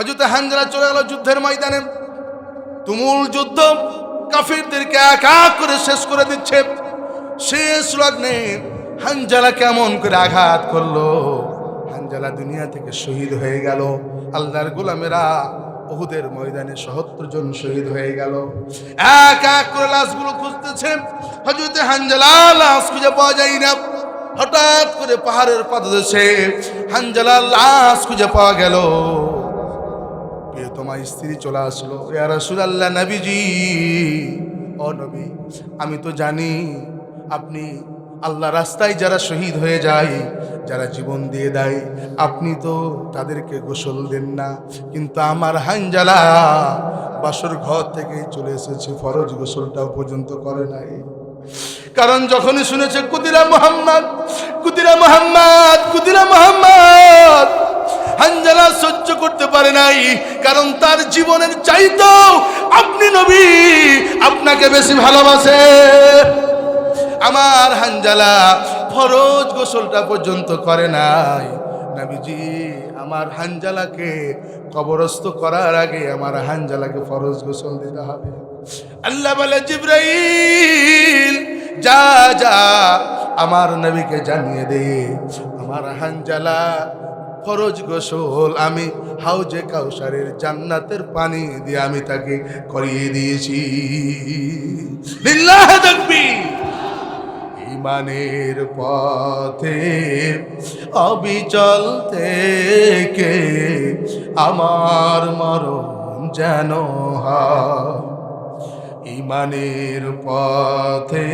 হযরত হানজালা চলে গেল যুদ্ধের ময়দানে। তুমুল যুদ্ধ, কাফিরদেরকে এক এক করে শেষ করে দিচ্ছে। শেষ লগ্নে হানজালা কেমন করে আঘাত করলো, হানজালা দুনিয়া থেকে শহীদ হয়ে গেল। আল্লাহর গোলামেরা উহুদের ময়দানে ৭৭ জন শহীদ হয়ে গেল। এক এক করে লাশগুলো খুঁজতেছে, হযরত হানজালা লাশ খুঁজে পাওয়া যায় না। হঠাৎ করে পাহাড়ের পাদদেশে হানজালার লাশ খুঁজে পাওয়া গেল। তোমার স্ত্রী চলে আসলো, ইয়া রাসূলুল্লাহ, নবীজি, ও নবী, আমি তো জানি আপনি আল্লাহ রাস্তায় যারা শহীদ হয়ে যায়, যারা জীবন দিয়ে দেয়, আপনি তো তাদেরকে গোসল দেন না। কিন্তু আমার হানজালা বাসর ঘর থেকে চলে এসেছে, ফরজ গোসলটাও পর্যন্ত করে নাই। কারণ যখনই শুনেছে কুতিলা মুহাম্মদ, কুতিলা মুহাম্মদ, কুতিলা মুহাম্মদ, হানজালা সহ্য করতে পারে নাই। কারণ তার জীবনের চাইতেও আপনি নবী, আপনাকে বেশি ভালোবাসে। আমার হানজালা ফরজ গোসলটা পর্যন্ত করে নাই। নবীজি, আমার হানজালাকে কবরস্থ করার আগে আমার হানজালাকে ফরজ গোসল দিতে হবে। আল্লাহ বলে, জিবরাইল, যা যা আমার নবীকে জানিয়ে দে, আমার হানজালা ফরজ গোসল আমি হাউজে কাউসারের জান্নাতের পানি দিয়ে আমি তাকে করিয়ে দিয়েছি। লিল্লাহি তাকবীর। ইমানের পথে অবিচল থেকে আমার মরণ যেন হয়। ইমানের পথে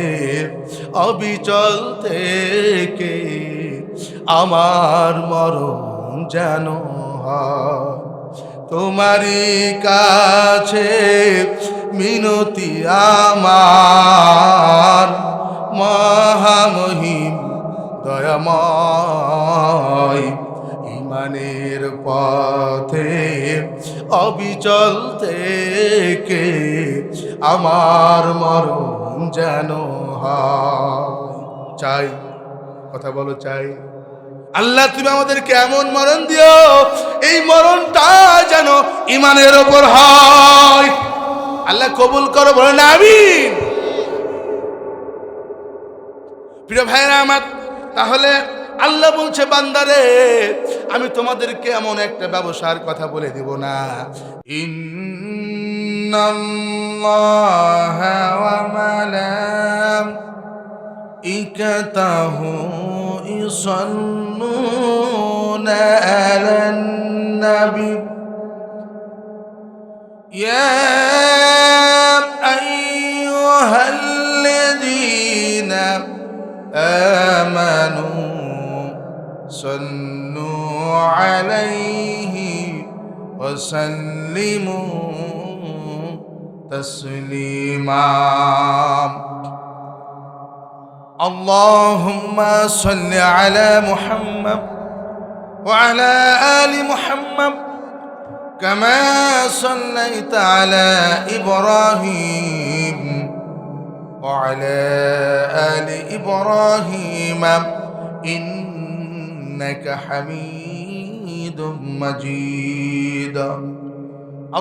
অবিচল থেকে আমার মরণ যেন হয়। তোমারই কাছে মিনতি আমার, মহামহিম দয়াময়। ইমানের পথে অবিচল থেকে আমার মরণ যেন হয়। চাই, কথা বলো, চাই। আল্লাহ, তুমি আমাদেরকে এমন মরণ দিও, এই মরণটা যেন ইমানের ওপর হয়। আল্লাহ কবুল করো, বলেন আমিন। প্রিয় ভাইরা আমার, তাহলে আল্লাহ বলছে, বান্দারে, আমি তোমাদেরকে এমন একটা ব্যবসার কথা বলে দিব না। ইন্নাল্লাহা ওয়া মালাইকাতাহু ইউসাল্লুনা আলান নবী ইয়া আইয়ুহাল্লাযীনা আমানু সাল্লু আলাইহি ওয়া সাল্লিমু তাসলিমা। আল্লাহুম্মা সাল্লি আলা মুহাম্মাদ ওয়া আলা আলি মুহাম্মাদ কামা সাল্লাইতা আলা ইব্রাহিম وعلى آل إبراهيم إنك حميد مجيد.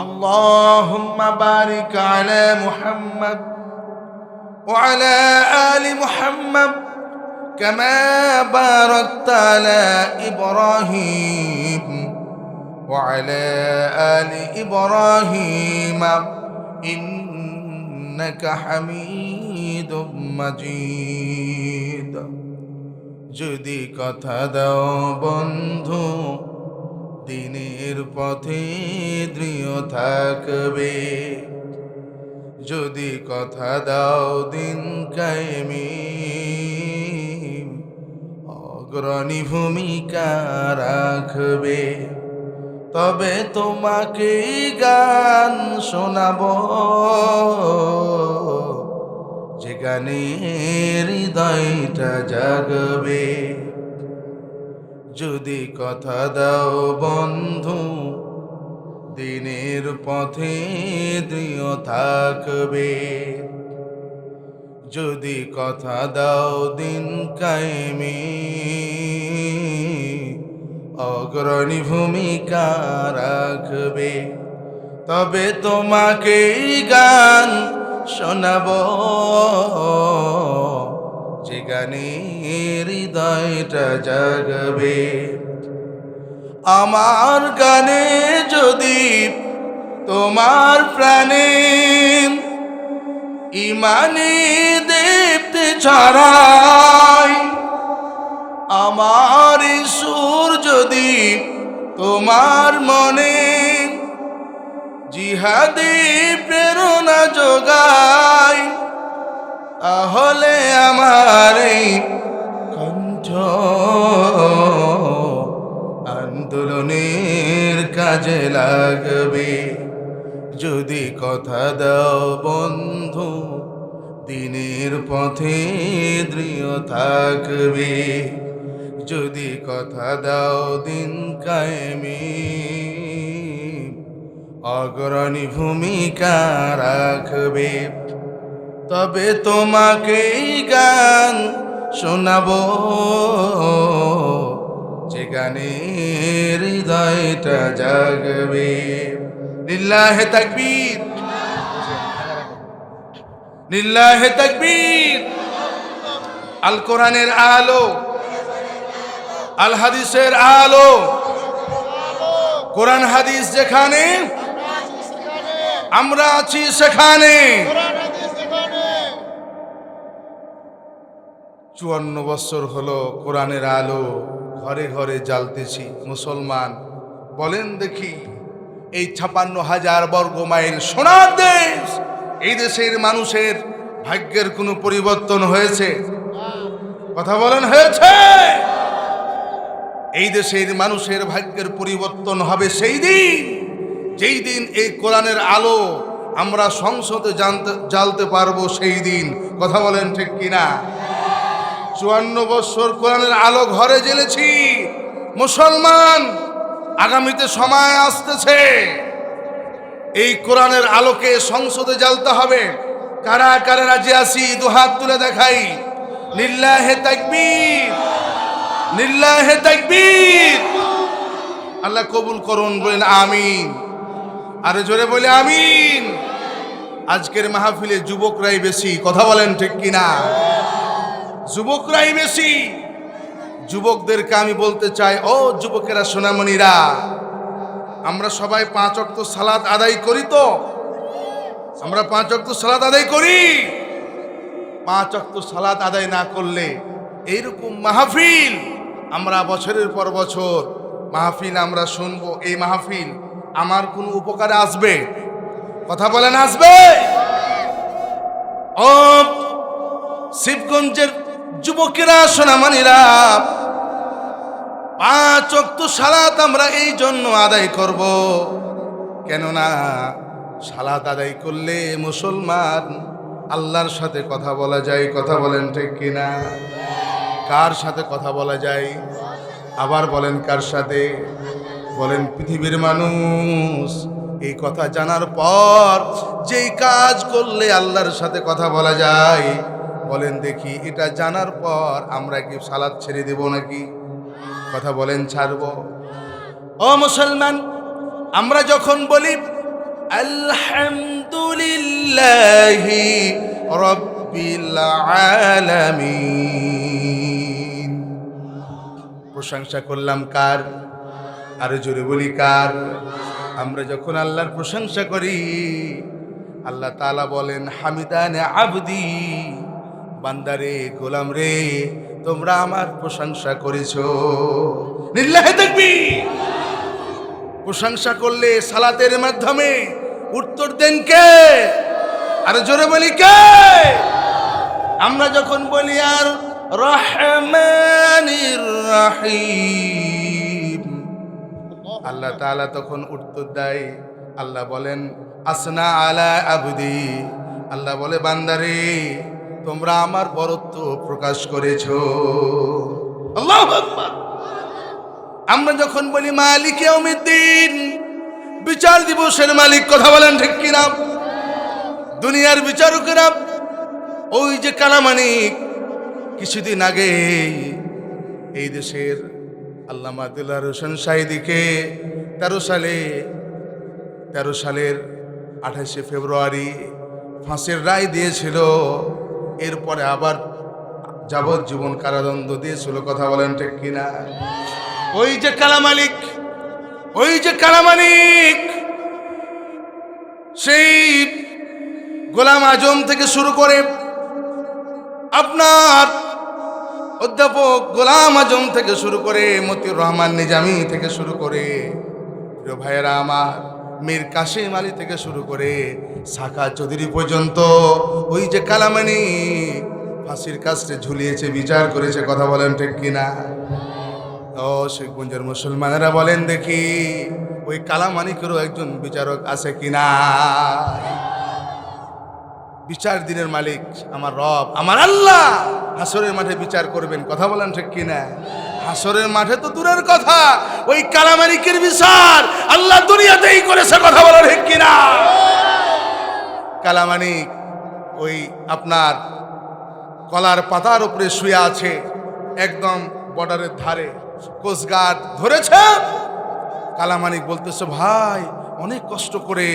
اللهم بارك على محمد وعلى آل محمد كما باركت على إبراهيم وعلى آل إبراهيم إنك حميد مجيد. যদি কথা দাও বন্ধু, দিনের পথে দৃঢ় থাকবে। যদি কথা দাও দিন কায়েমে, অগ্রণী ভূমিকা রাখবে। তবে তোমাকে গান শোনাবো, যে গানে হৃদয়টা জাগবে। যদি কথা দাও বন্ধু, দিনের পথে দৃঢ় থাকবে। যদি কথা দাও দিন কায়েমে, অগ্রণী ভূমিকা রাখবে। তবে তোমাকেই গান শোনাবো, যে গানে হৃদয়টা জাগবে। আমার গানে যদি তোমার প্রাণে ইমানে দীপ্তি ছড়ায়, আমার সুর যদি তোমার মনে জিহাদি প্রেরণা যোগায়, তাহলে আমার এই কণ্ঠ আন্দোলনের কাজে লাগবে। যদি কথা দাও বন্ধু, দিনের পথে দৃঢ় থাকবে। যদি কথা দাও দিন কায়েমে, অগ্রণী ভূমিকা রাখবে। তবে তোমাকেই গান শোনাবো, যে গানে হৃদয়টা জাগবে। লিল্লাহে তাকবীর, লিল্লাহে তাকবীর। আল কোরআনের আলো, আল হাদিসের আলো, কোরআন হাদিস যেখানে আমরা আছি সেখানে। 54 বছর হলো কোরআনের আলো ঘরে ঘরে জ্বালতেছি। মুসলমান বলেন দেখি, এই 56,000 বর্গ মাইল সোনার দেশ, এই দেশের মানুষের ভাগ্যের কোনো পরিবর্তন হয়েছে? কথা বলেন, হয়েছে? এই দেশের মানুষের ভাগ্যের পরিবর্তন হবে সেই দিন, যেই দিন এই কোরআনের আলো আমরা সংসদে জ্বালতে পারবো সেই দিন। কথা বলেন ঠিক কিনা? 54 বছর কোরআনের আলো ঘরে জ্বেলেছি। মুসলমান, আগামীতে সময় আসতেছে, এই কোরআনের আলোকে সংসদে জ্বালতে হবে। কারা কারা রাজি আছি দুহাত তুলে দেখাই। লিল্লাহে তাকবীর, লিল্লাহে তাকবীর। আল্লাহ কবুল করুন, বলেন আমিন। আরে জোরে বলে আমিন। আজকের মাহফিলে যুবকরাই বেশি। কথা বলেন ঠিক কিনা? যুবকরাই বেশি। যুবকদেরকে আমি বলতে চাই, ও যুবকেরা, সোনামণিরা, আমরা সবাই 5 ওয়াক্ত সালাত আদায় করি তো? আমরা 5 ওয়াক্ত সালাত আদায় করি। 5 ওয়াক্ত সালাত আদায় না করলে এইরকম মাহফিল আমরা বছরের পর বছর মাহফিল আমরা শুনবো, এই মাহফিল আমার কোনো উপকারে আসবে? কথা বলেন, আসবে? ও শিবগঞ্জের যুবকেরা, সোনামণিরা, 5 ওয়াক্ত সালাত আমরা এই জন্য আদায় করব, কেননা সালাত আদায় করলে মুসলমান আল্লাহর সাথে কথা বলা যায়। কথা বলেন ঠিক কিনা? কার সাথে কথা বলা যায়? আবার বলেন, কার সাথে? বলেন, পৃথিবীর মানুষ এই কথা জানার পর যেই কাজ করলে আল্লাহর সাথে কথা বলা যায়, বলেন দেখি, এটা জানার পর আমরা কি সালাত ছেড়ে দেব নাকি? কথা বলেন, ছাড়ব? ও মুসলমান, আমরা যখন বলি আলহামদুলিল্লাহি রাব্বিল আলামিন, প্রশংসা করলাম কার? আরো জোরে বলি, কার? আমরা যখন আল্লাহর প্রশংসা করি, আল্লাহ তাআলা বলেন, হামিদানে আবদি, বান্দারে, গোলাম রে, তোমরা আমার প্রশংসা করেছো। লিল্লাহি তাকবীর। প্রশংসা করলে সালাতের মাধ্যমে উত্তর দেন কে? আরে জোরে বলি, কে? আমরা যখন বলি আর রহমানির রহিম, আল্লাহ তাআলা তখন উত্তর দেয়। আল্লাহ বলেন, আসনা আলা আবদি, আল্লাহ বলে, বান্দারে, তোমরা আমার বরত্ব প্রকাশ করেছো। আল্লাহু আকবার। আমরা যখন বলি মালিক ইয়াউমিদ্দিন, বিচার দিবসের মালিক, কথা বলেন ঠিক কিনা? দুনিয়ার বিচারকেরা, ওই যে কালামানিক কিছুদিন আগে এই দেশের আল্লামা দিলওয়ার হোসেন সাঈদীকে 13 সালের 28শে ফেব্রুয়ারি ফাঁসির রায় দিয়েছিল। এরপরে আবার যাবজ্জীবন কারাদণ্ড দিয়েছিল। কথা বলেন ঠিক কিনা? ওই যে কালামানিক সেই গোলাম আজম থেকে শুরু করে আপনার অধ্যাপক গোলাম আজম থেকে শুরু করে মতিউর রহমান নিজামী থেকে শুরু করে প্রিয় ভাইয়েরা আমার মীর কাসেম আলী থেকে শুরু করে সাকা চৌধুরী পর্যন্ত ওই যে কালামানিক ফাঁসির কাস্টে ঝুলিয়েছে, বিচার করেছে। কথা বলেন ঠিক কিনা? ও শেখগঞ্জের মুসলমানেরা বলেন দেখি, ওই কালামানিকেরও একজন বিচারক আছে কিনা? বিচার দিনের মালিক আমার রব, আমার আল্লাহ হাসরের মাঠে বিচার করবেন। কথা বলেন ঠিক কিনা? হাসরের মাঠে তো দূরের কথা, ওই কালামানিকের বিচার আল্লাহ দুনিয়াতেই করেছে। কথা বলেন ঠিক কিনা? কালামানিক ওই আপনার কলার পাতার উপরে শুয়ে আছে, একদম বর্ডারের ধারে। কোস্টগার্ড ধরেছে। কালামানিক বলতেছে, ভাই অনেক কষ্ট করে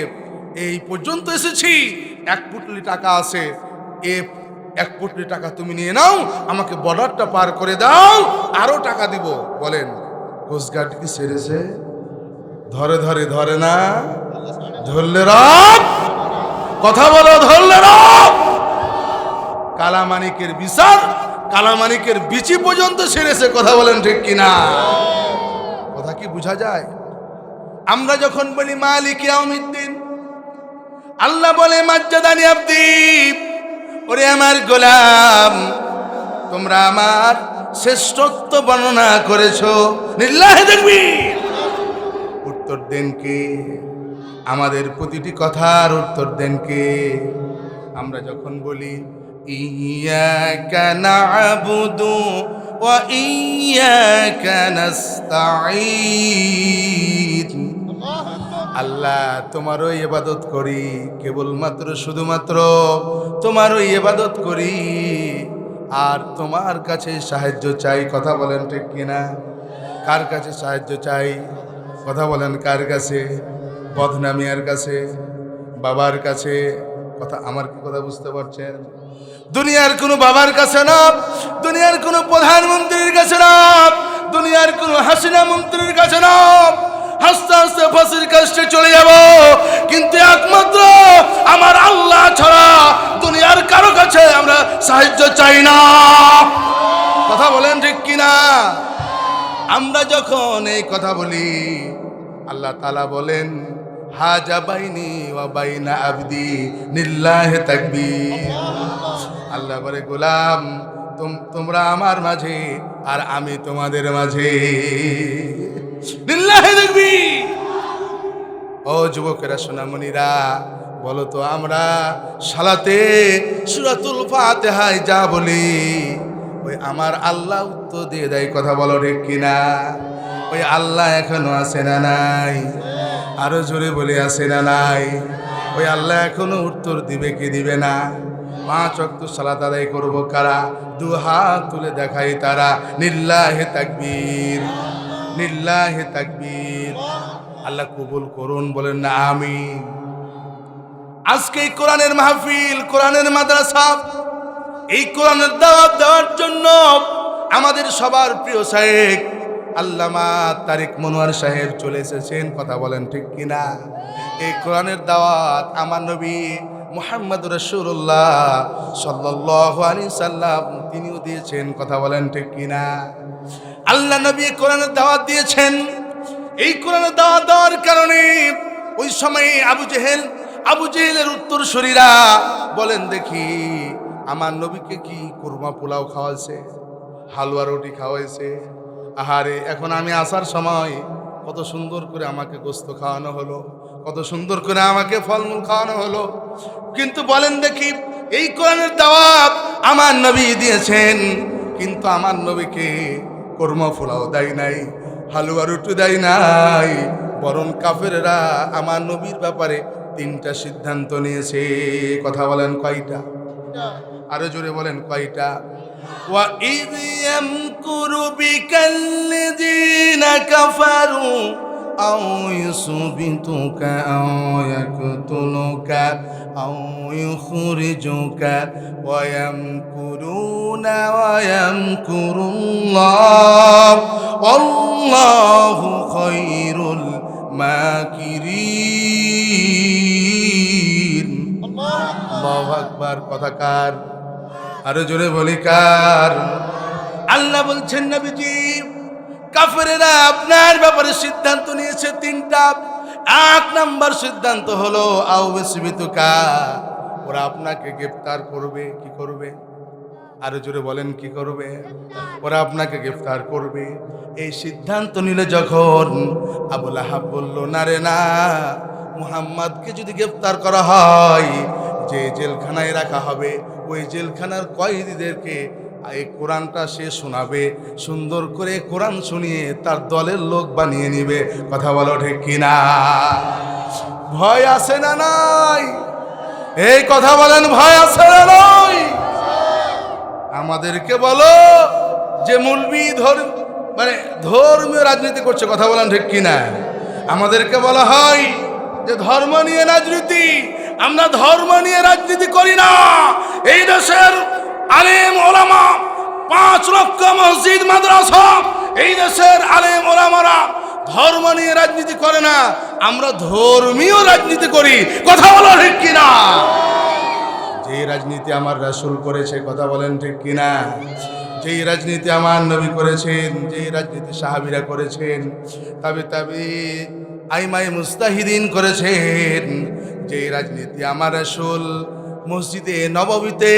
এই পর্যন্ত এসেছি, 1 কোটি টাকা আছে, 1 কোটি টাকা তুমি নিয়ে নাও, আমাকে বর্ডারটা পার করে দাও, আরো টাকা দিব। বলেন কোস্টগার্ড কি ছেড়েছে? ধরে না? ধরলে রব। কথা বলো, ধরলে রব। কালামানিকের বিচার, কালামানিকের বিচি পর্যন্ত ছেড়েছে। কথা বলেন ঠিক কিনা? কথা কি বোঝা যায়? আমরা যখন বলি মালিক ইয়াউমিদ্দিন, আল্লাহ বলে মাজ্জাদানি আব্দি, ওরে আমার গোলাম, তোমরা আমার শ্রেষ্ঠত্ব বর্ণনা করেছো, লিল্লাহি তাকবীর। উত্তর দেন কে? আমাদের প্রতিটি কথার উত্তর দেন কে? আমরা যখন বলি ইয়্যাকা না'বুদু ওয়া ইয়্যাকা নাস্তাঈন, আল্লাহ তোমারই ইবাদত করি, কেবলমাত্র শুধুমাত্র তোমারই ইবাদত করি, আর তোমার কাছে সাহায্য চাই। কথা বলেন ঠিক কিনা? কার কাছে সাহায্য চাই? কথা বলেন কার কাছে? বদনামিয়ার কাছে? বাবার কাছে? কথা আমার কি কথা বুঝতে পারছেন? দুনিয়ার কোনো বাবার কাছে না, দুনিয়ার কোনো প্রধানমন্ত্রীর কাছে না, দুনিয়ার কোনো হাসিনা মন্ত্রীর কাছে না। হাসতে হাসতে ফাঁসির কাছে চলে যাব, কিন্তু একমাত্র আমার আল্লাহ ছাড়া দুনিয়ার কারো কাছে আমরা সাহায্য চাই না। কথা বলেন ঠিক কিনা? আমরা যখন এই কথা বলি, আল্লাহ তাআলা বলেন হাজা বাইনি ওয়া বাইনা আবদি লিল্লাহি তাকবীর। আল্লাহ বলে গোলাম, তোমরা আমার মাঝে আর আমি তোমাদের মাঝে। লিল্লাহি তাকবীর। ও যুবকেরা, সোনামণিরা, বলো তো আমরা সালাতে সূরাতুল ফাতিহায় যা বলি, ওই আমার আল্লাহ উত্তর দিয়ে দেয়। কথা বলো ঠিক কিনা? ওই আল্লাহ এখনো আছে না নাই? আরো জোরে বলে আছে না নাই? ওই আল্লাহ এখনো উত্তর দিবে কি দিবে না? 5 ওয়াক্ত সালাত আদায় করবো কারা? 2 হাত তুলে দেখাই তারা। লিল্লাহি তাকবীর, লিল্লাহি তাকবীর। আল্লাহ কবুল করুন, বলেন না আমিন। আজকে এই কোরআনের মাহফিল, কোরআনের মাদ্রাসা, এই কোরআনের দাওয়াত দেওয়ার জন্য আমাদের সবার প্রিয় শাইখ আল্লামা তারিক মনোয়ার সাহেব চলে এসেছেন। কথা বলেন ঠিক কিনা? এই কোরআনের দাওয়াত আমার নবী মুহাম্মদ রাসূলুল্লাহ সাল্লাল্লাহু আলাইহি সাল্লাম তিনিও দিয়েছেন। কথা বলেন ঠিক কিনা? আল্লাহ নবী কোরআনের দাওয়াত দিয়েছেন। এই কোরআনের দাওয়াত দেওয়ার কারণে ওই সময় আবু জেহেলের উত্তরসূরিরা বলেন দেখি, আমার নবীকে কি কুরমা পোলাও খাওয়াইছে, হালুয়া রুটি খাওয়াইছে? আহারে, এখন আমি আসার সময় কত সুন্দর করে আমাকে গোস্ত খাওয়ানো হলো, কত সুন্দর করে আমাকে ফলমূল খাওয়ানো হলো, কিন্তু বলেন দেখি এই কোরআনের দাওয়াত আমার নবী দিয়েছেন, কিন্তু আমার নবীকে কুরমা পোলাও দেয় নাই, হালুয়া রুটি দেয় নাই, বরং কাফেররা আমার নবীর ব্যাপারে 3টা সিদ্ধান্ত নিয়েছে। কথা বলেন কয়টা? আরো জোরে বলেন কয়টা? وَإِذْ يَمْكُرُ بِكَ الَّذِينَ كَفَرُوا أَوْ يُثْبِتُكَ أَوْ يَقْتُلُكَ أَوْ يُخْرِجُكَ وَيَمْكُرُونَ وَيَمْكُرُ اللَّهُ وَاللَّهُ خَيْرُ الْمَاكِرِينَ আল্লাহু আকবার। কথা কার? আরো জোরে বলি কার? আল্লাহ বলছেন নবীজি কাফেরেরা আপনার ব্যাপারে সিদ্ধান্ত নিয়েছে তিনটা। এক নাম্বার সিদ্ধান্ত হলো আউবিসবিতুকা, ওরা আপনাকে গ্রেফতার করবে। কি করবে? আরো জোরে বলেন কি করবে? ওরা আপনাকে গ্রেফতার করবে। এই সিদ্ধান্ত নিলে যখন আবু লাহাব বলল না রে না, মুহাম্মাদকে যদি গ্রেফতার করা হয় যে জেলখানায় রাখা হবে, ওই জেলখানার কয়েদিদেরকে এই কোরআনটা সে শোনাবে, সুন্দর করে কোরআন শুনিয়ে তার দলের লোক বানিয়ে নিবে। কথা বলো ঠিক কিনা? ভয় আছে না নাই? এই কথা বলেন, ভয় আছে না নাই? আমাদেরকে বলো যে মৌলবি ধর্মীয় রাজনীতি করছে। কথা বলেন ঠিক কিনা? আমাদেরকে বলা হয় যে ধর্ম নিয়ে রাজনীতি। আমরা ধর্ম নিয়ে রাজনীতি করি না। এই দেশের আলেম ওলামা, 5 লক্ষ মসজিদ মাদ্রাসা, এই দেশের আলেম ওলামারা ধর্ম নিয়ে রাজনীতি করে না, আমরা ধর্মীয় রাজনীতি করি। কথা বলো ঠিক কিনা? যে রাজনীতি আমার রাসূল করেছে, কথা বলেন ঠিক কিনা? যেই রাজনীতি আমার নবী করেছেন, যেই রাজনীতি সাহাবীরা করেছেন, তাবে আইমাই মুস্তাহিদিন করেছেন, যেই রাজনীতি আমার রাসূল মসজিদে নববীতে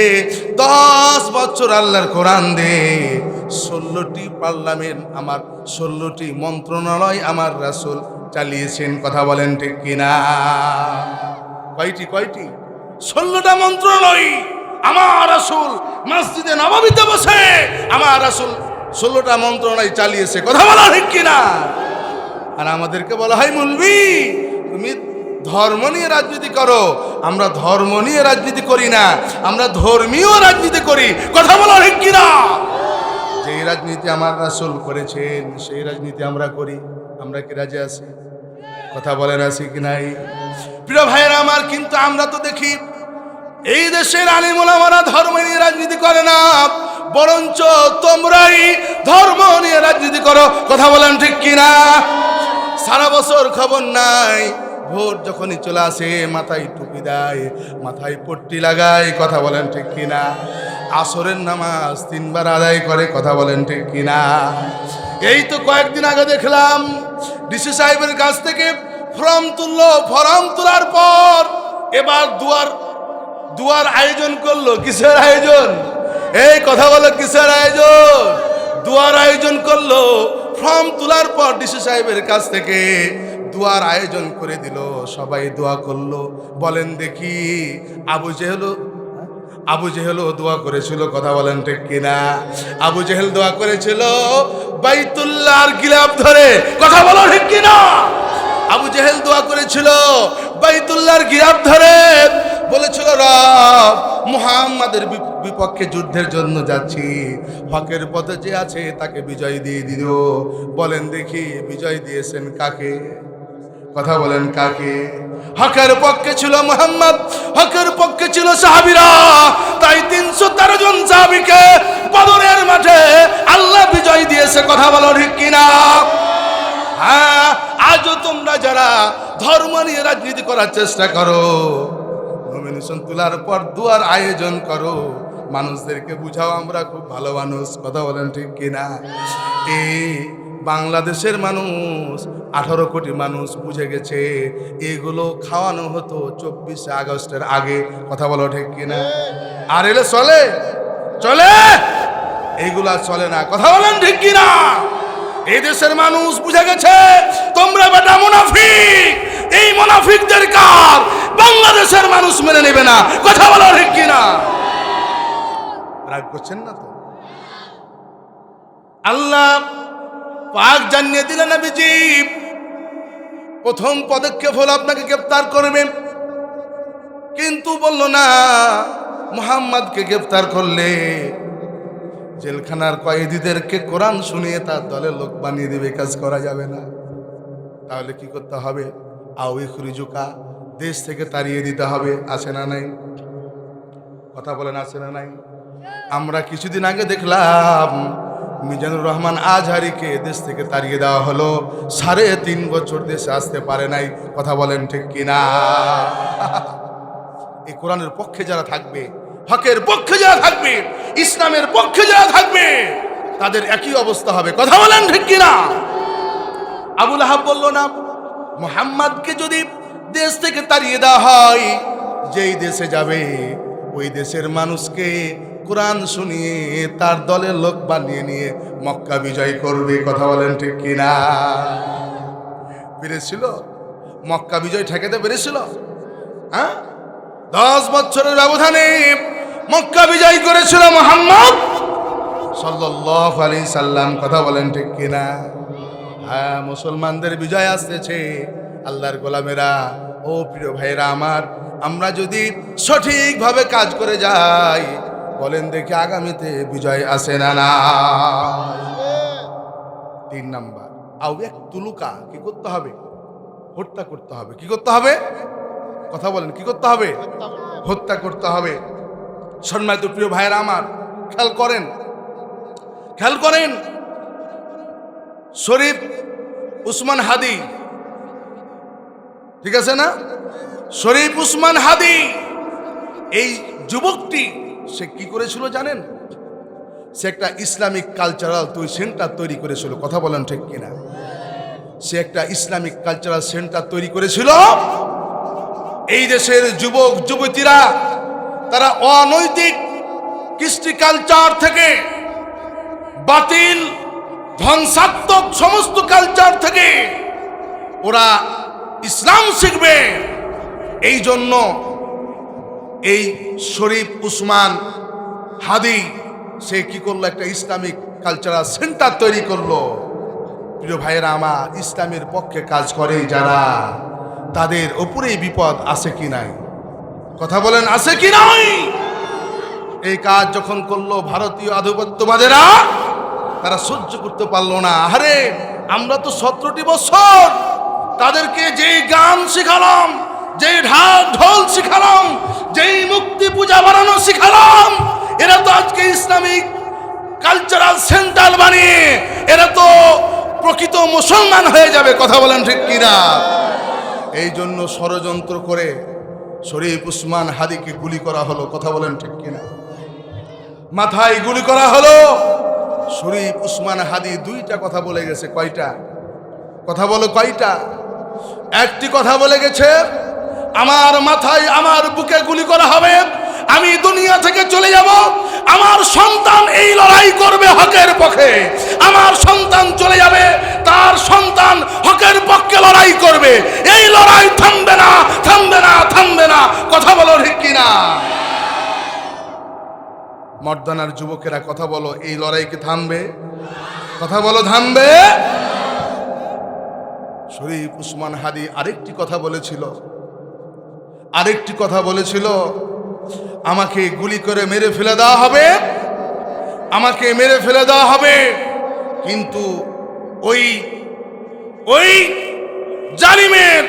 10 বছর আল্লাহর কোরআন দে 16টি পার্লামেন্ট, আমার 16টি মন্ত্রণালয় আমার রাসূল চালিয়েছেন। কথা বলেন ঠিক কিনা? কয়টি? 16টা মন্ত্রণালয় আমার রাসূল মসজিদে নববীতে বসে আমার রাসূল 16টা মন্ত্রণালয় চালিয়েছে। কথা বলা ঠিক কিনা? আর আমাদেরকে বলা হয় মৌলবি তুমি ধর্ম নিয়ে রাজনীতি করো। আমরা ধর্ম নিয়ে রাজনীতি করি না, আমরা ধর্মীয় রাজনীতি করি। কথা বলা ঠিক কিনা? যেই রাজনীতি আমার রাসূল করেছেন সেই রাজনীতি আমরা করি। আমরা কি রাজি আছি? কথা বলেন আছি কি নাই? প্রিয় ভাইয়েরা আমার, কিন্তু আমরা তো দেখি এই দেশের আলেম ওলামারা ধর্ম নিয়ে রাজনীতি করে না, বরঞ্চ তোমরাই ধর্ম নিয়ে রাজনীতি করো। কথা বলেন ঠিক কিনা? সারা বছর খবর নাই, ভোট যখনই চলে আসে মাথায় টুপি দেয়, মাথায় পট্টি লাগায়। কথা বলেন ঠিক কিনা? আসরের নামাজ 3 বার আদায় করে। কথা বলেন ঠিক কিনা? এই তো কয়েকদিন আগে দেখলাম ডিসি সাহেবের কাছ থেকে ফর্ম তুললো। ফর্ম তোলার পর এবার দুয়ার আয়োজন করলো। কিসের আয়োজন? এই কথা বলো, কিসের আয়োজন? দুয়ার আয়োজন করলো। ফর্ম তোলার পর ডিসি সাহেবের কাছ থেকে দুয়ার আয়োজন করে দিল। সবাই দোয়া করলো। বলেন দেখি, আবু জেহেলও দোয়া করেছিল। কথা বলেন ঠিক কিনা? আবু জেহেল দোয়া করেছিল বাইতুল্লাহর গিলাফ ধরে। কথা বলো ঠিক কিনা? আবু জেহেল দোয়া করেছিল বাইতুল্লাহর গিলাফ ধরে, বলেছিল রব মুহাম্মাদের বিপক্ষে যুদ্ধের জন্য যাচ্ছি, হকের পথে যে আছে তাকে বিজয় দিয়ে দিও। বলেন দেখি বিজয় দিয়েছেন কাকে? কথা বলেন কাকে? হকের পক্ষে ছিল মুহাম্মদ, হকের পক্ষে ছিল সাহাবীরা। তাই 313 জন সাহাবীকে বদরের মাঠে আল্লাহ বিজয় দিয়েছে। কথা বলো ঠিক কিনা? হ্যাঁ, আজও তোমরা যারা ধর্ম নিয়ে রাজনীতি করার চেষ্টা করো, নমিনেশন তোলার পর দুয়ার আয়োজন করো, মানুষদেরকে বুঝাও আমরা খুব ভালো মানুষ। কথা বলেন ঠিক কিনা? এই বাংলাদেশের মানুষ 18 কোটি মানুষ বুঝে গেছে এগুলো খাওয়ানো হতো 24 আগস্টের আগে। কথা বলো ঠিক কিনা? আর এলে চলে এইগুলা চলে না। কথা বলেন ঠিক কিনা? এই দেশের মানুষ বুঝে গেছে তোমরা বেটা মুনাফিক। এই মুনাফিকদের কাজ বাংলাদেশের মানুষ মেনে নেবে না। কথা বলো ঠিক কিনা? রাগ করছেন না তো? আল্লাহ পাক জানিয়ে দিলেন নবীজি প্রথম পদক্ষেপ হলো আপনাকে গ্রেফতার করবেন, কিন্তু বলল না মুহাম্মদকে গ্রেফতার করলে জেলখানার কয়েদিদেরকে কোরআন শুনিয়ে তার দলের লোক বানিয়ে দেবে, কাজ করা যাবে না। তাহলে কি করতে হবে? আও ইখরিজুকা, দেশ থেকে তাড়িয়ে দিতে হবে। আছে না নাই? কথা বলেন, আছে না নাই? আমরা কিছুদিন আগে দেখলাম মিজানুর রহমান আজহারিকে দেশ থেকে তাড়িয়ে দেওয়া হলো, 3.5 বছর দেশে আসতে পারে নাই। কথা বলেন ঠিক কিনা? এই কোরআনের পক্ষে যারা থাকবে, হকের পক্ষে যারা থাকবে, ইসলামের পক্ষে যারা থাকবে, তাদের একই অবস্থা হবে। কথা বলেন ঠিক কিনা? আবুল আহাব বলল না, মুহাম্মদকে যদি দেশ থেকে তাড়িয়ে দেওয়া হয়, যেই দেশে যাবে ওই দেশের মানুষকে কোরআন শুনিয়ে তার দলের লোক বানিয়ে নিয়ে মক্কা বিজয় করবে। কথা বলেন ঠিক কিনা? পেরেছিল? মক্কা বিজয় ঠেকাতে পেরেছিল? হ্যাঁ, 10 বছরের ব্যবধানে মক্কা বিজয় করেছিল মুহাম্মদ সাল্লাল্লাহু আলাইহি সাল্লাম। কথা বলেন ঠিক কিনা? হ্যাঁ, মুসলমানদের বিজয় আসতেছে। আল্লাহর গোলামেরা, ও প্রিয় ভাইরা আমার, আমরা যদি সঠিকভাবে কাজ করে যাই, বলেন দেখি আগামীতে বিজয় আসে না না? 3 নাম্বার, আও এক তুলুকা, কি করতে হবে? হত্যা করতে হবে। কি করতে হবে? কথা বলেন, কি করতে হবে? হত্যা করতে হবে। সম্মানিত প্রিয় ভাইরা আমার, খেয়াল করেন, খেয়াল করেন, শরীফ উসমান হাদি, ঠিক আছে না? শরীফ উসমান হাদি, এই যুবকটি সে কি করেছিল জানেন? সে একটা ইসলামিক কালচারাল সেন্টার তৈরি করেছিল। কথা বলেন ঠিক কিনা? সে একটা ইসলামিক কালচারাল সেন্টার তৈরি করেছিল। এই দেশের যুবক যুবতীরা তারা অনৈতিক কৃষ্টি কালচার থেকে, বাতিল ধ্বংসাত্মক সমস্ত কালচার থেকে ওরা ইসলাম শিখবে। এই জন্য এই শরীফ উসমান হাদি সে কি করলো? একটা ইসলামিক কালচারাল সেন্টার তৈরি করলো। প্রিয় ভাইয়েরা আমার, ইসলামের পক্ষে কাজ করে যারা, তাদের উপরেই বিপদ আছে কি নাই? কথা বলেন, আছে কি নাই? এই কাজ যখন করলো ভারতীয় আধিপত্যবাদীরা, তারা সহ্য করতে পারলো না। আরে আমরা তো 17টি বছর তাদেরকে যেই গান শিখালাম, যেই ঢোল শিখালাম, যেই মুক্তি পূজা বানানো শিখালাম, এরা তো আজকে ইসলামিক কালচারাল সেন্টার বানিয়ে এরা তো প্রকৃত মুসলমান হয়ে যাবে। কথা বলেন ঠিক কিনা? এই জন্য ষড়যন্ত্র করে শরীফ উসমান হাদিকে গুলি করা হলো। কথা বলেন ঠিক কিনা? মাথায় গুলি করা হলো। শরীফ উসমান হাদি 2টা কথা বলে গেছে। কয়টা কথা বলো? কয়টা? একটি কথা বলে গেছে, আমার মাথায়, আমার বুকে গুলি করা হবে, আমি দুনিয়া থেকে চলে যাব, আমার সন্তান এই লড়াই করবে হকের পক্ষে। আমার সন্তান চলে যাবে, তার সন্তান হকের পক্ষে লড়াই করবে। এই লড়াই থামবে না, থামবে না, থামবে না। কথা বলো ঠিক কিনা? মর্দানার যুবকেরা কথা বলো, এই লড়াই কি থামবে? কথা বলো, থামবে? শরীফ উসমান হাদি আরেকটি কথা বলেছিল, আরেকটি কথা বলেছিল, আমাকে গুলি করে মেরে ফেলে দেওয়া হবে, আমাকে মেরে ফেলে দেওয়া হবে, কিন্তু ওই জালিমের,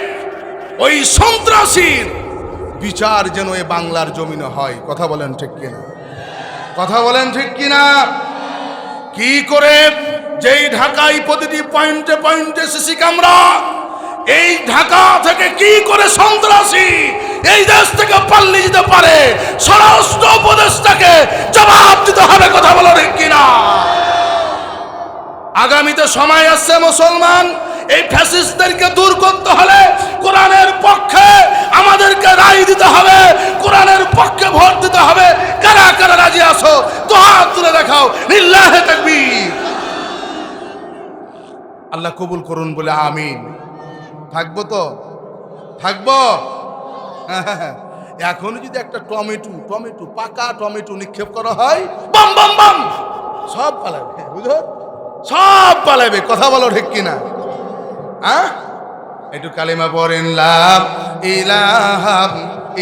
ওই সন্ত্রাসীর বিচার যেন এই বাংলার জমিনে হয়। কথা বলেন ঠিক কিনা? কথা বলেন ঠিক কিনা? কি করে যেই ঢাকায় প্রতিটি পয়েন্টে পয়েন্টে সিসি ক্যামেরা, এই ঢাকা থেকে কি করে সন্ত্রাসী এই দেশ থেকে পালিয়ে যেতে পারে, স্বরাষ্ট্র উপদেষ্টাকে জবাব দিতে হবে। কথা বলো ঠিক কিনা? আগামীতে সময় আসছে মুসলমান, এই ফ্যাসিস্টদেরকে দূর করতে হলে কোরআনের পক্ষে আমাদেরকে রায় দিতে হবে, কোরআনের পক্ষে ভোট দিতে হবে। কারা কারা রাজি আছো? তো হাত তুলে দেখাও। লিল্লাহে তাকবীর। আল্লাহ কবুল করুন বলে আমিন। থাকবো তো? থাকবো। এখন যদি একটা টমেটো পাকা টমেটো নিক্ষেপ করা হয়, বাম বাম বাম সব পালাবে। বুঝো, সব পালাবে। কথা বলো ঠিক কিনা? একটু কালিমা পড়েন, লা ইলাহা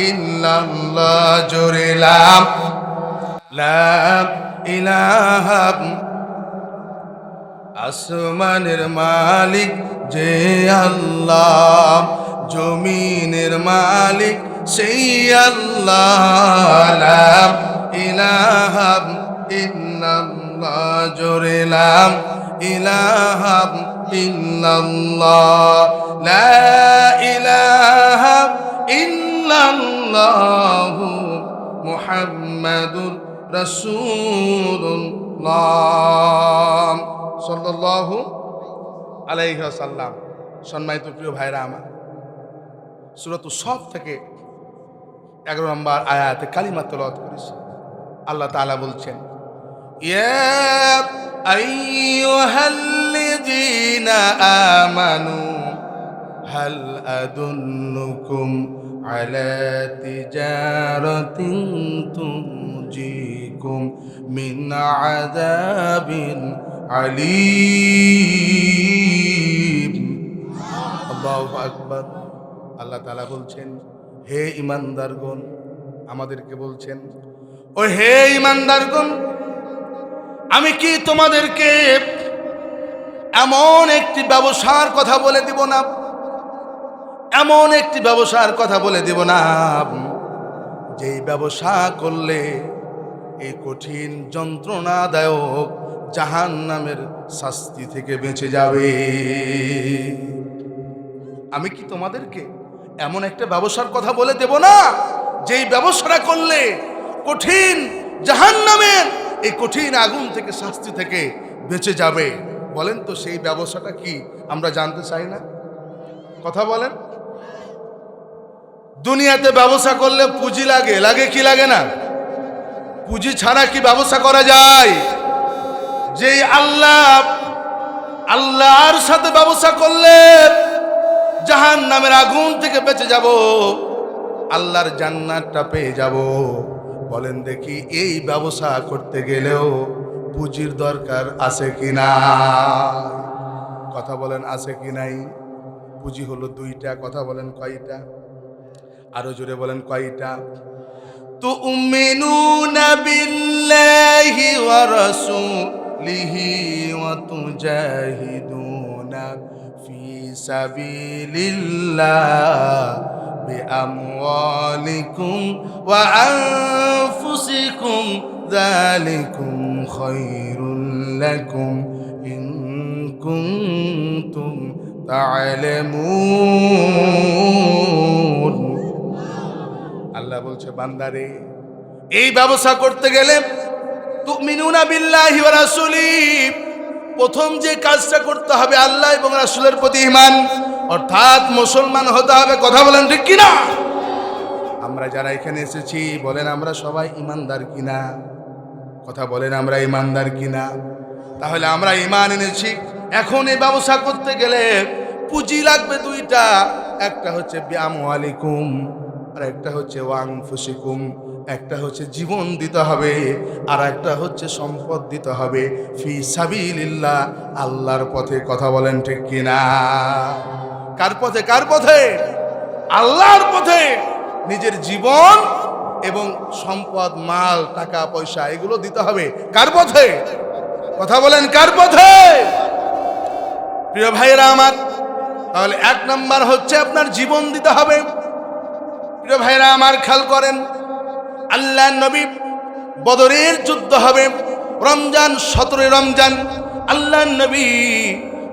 ইল্লাল্লাহ, জোরে লা ইলাহা আসমানের মালিক যে আল্লাহ, জমিনের মালিক সেই আল্লাহ, লা ইলাহা ইল্লাল্লাহ, জোরে লা ইলাহা ইল্লাল্লাহ, লা ইলাহা ইল্লাল্লাহ মুহাম্মাদুর রাসূলুল্লাহ সাল্লাল্লাহু আলাইহি ওয়াসাল্লাম। সম্মানিত প্রিয় ভাইরা আমার, সূরাতুস সফ থেকে 11 নম্বর আয়াতে কালিমা তেলাওয়াত করেছি। আল্লাহ তাআলা বলছেন, ইয়া আইয়ুহাল্লাযীনা আমানু হাল আদুল্লুকুম আলা তিজারাতিন তুনজিকুম মিন আযাবিন আলীম। আল্লাহু আকবার। আল্লাহ তাআলা বলছেন, হে ঈমানদারগণ, আমাদেরকে বলছেন, ও হে ঈমানদারগণ, আমি কি তোমাদেরকে এমন একটি ব্যবসার কথা বলে দিব না, এমন একটি ব্যবসার কথা বলে দিব না যেই ব্যবসা করলে এই কঠিন যন্ত্রণাদায়ক জাহান্নামের শাস্তি থেকে বেঁচে যাবে। আমি কি তোমাদেরকে এমন একটা ব্যবসার কথা বলে দেব না যেই ব্যবসাটা করলে কঠিন জাহান্নামের এই কঠিন আগুন থেকে, শাস্তি থেকে বেঁচে যাবে? বলেন তো সেই ব্যবসাটা কি? আমরা জানতে চাই না? কথা বলেন। দুনিয়াতে ব্যবসা করলে পুঁজি লাগে, লাগে কি লাগে না? পুঁজি ছাড়া কি ব্যবসা করা যায়? যেই আল্লাহর সাথে ব্যবসা করলে জাহান্নামের আগুন থেকে বেঁচে যাব, আল্লাহর জান্নাতটা পেয়ে যাব। বলেন দেখি, এই ব্যবসা করতে গেলেও পুঁজির দরকার আছে কি না? কথা বলেন, আছে কি নাই? পুঁজি হলো দুইটা। কথা বলেন কয়টা? আরো জোরে বলেন কয়টা? তুমিনুনা বিল্লাহি ওয়া রাসূলিহি ওয়া তুজাহিদুনা ফি সাবিলিল্লাহ বিআমওয়ালিকুম ওয়া আনফুসিকুম যালিকুম খায়রুল লাকুম ইন কুনতুম তা'লামুন। আল্লাহ বলছে, বান্দারে, এই ব্যবসা করতে গেলে তুমিনুনা বিল্লাহি ওয়া রাসূলিহি, প্রথম যে কাজটা করতে হবে আল্লাহ এবং রাসূলের প্রতি ঈমান, অর্থাৎ মুসলমান হতে হবে। কথা বলেন ঠিক কিনা? আমরা যারা এখানে এসেছি, বলেন আমরা সবাই ঈমানদার কিনা? কথা বলেন, আমরা ঈমানদার কিনা? তাহলে আমরা ঈমান এনেছি। এখন এই ব্যবসা করতে গেলে পুঁজি লাগবে দুইটা, একটা হচ্ছে বিআমওয়ালিকুম আর একটা হচ্ছে ওয়ানফুসিকুম। একটা হচ্ছে জীবন দিতে হবে আর একটা হচ্ছে সম্পদ দিতে হবে ফি সাবিলিল্লাহ, আল্লাহর পথে। কথা বলেন ঠিক কিনা? কার পথে? কার পথে? আল্লাহর পথে। নিজের জীবন এবং সম্পদ, মাল, টাকা পয়সা এগুলো দিতে হবে কার পথে? কথা বলেন, কার পথে? প্রিয় ভাইয়েরা আমার, তাহলে 1 নাম্বার হচ্ছে আপনার জীবন দিতে হবে। প্রিয় ভাইয়েরা আমার, খেয়াল করেন, আল্লাহর নবী, বদরের যুদ্ধ হবে রমজান, 17 রমজান। আল্লাহর নবী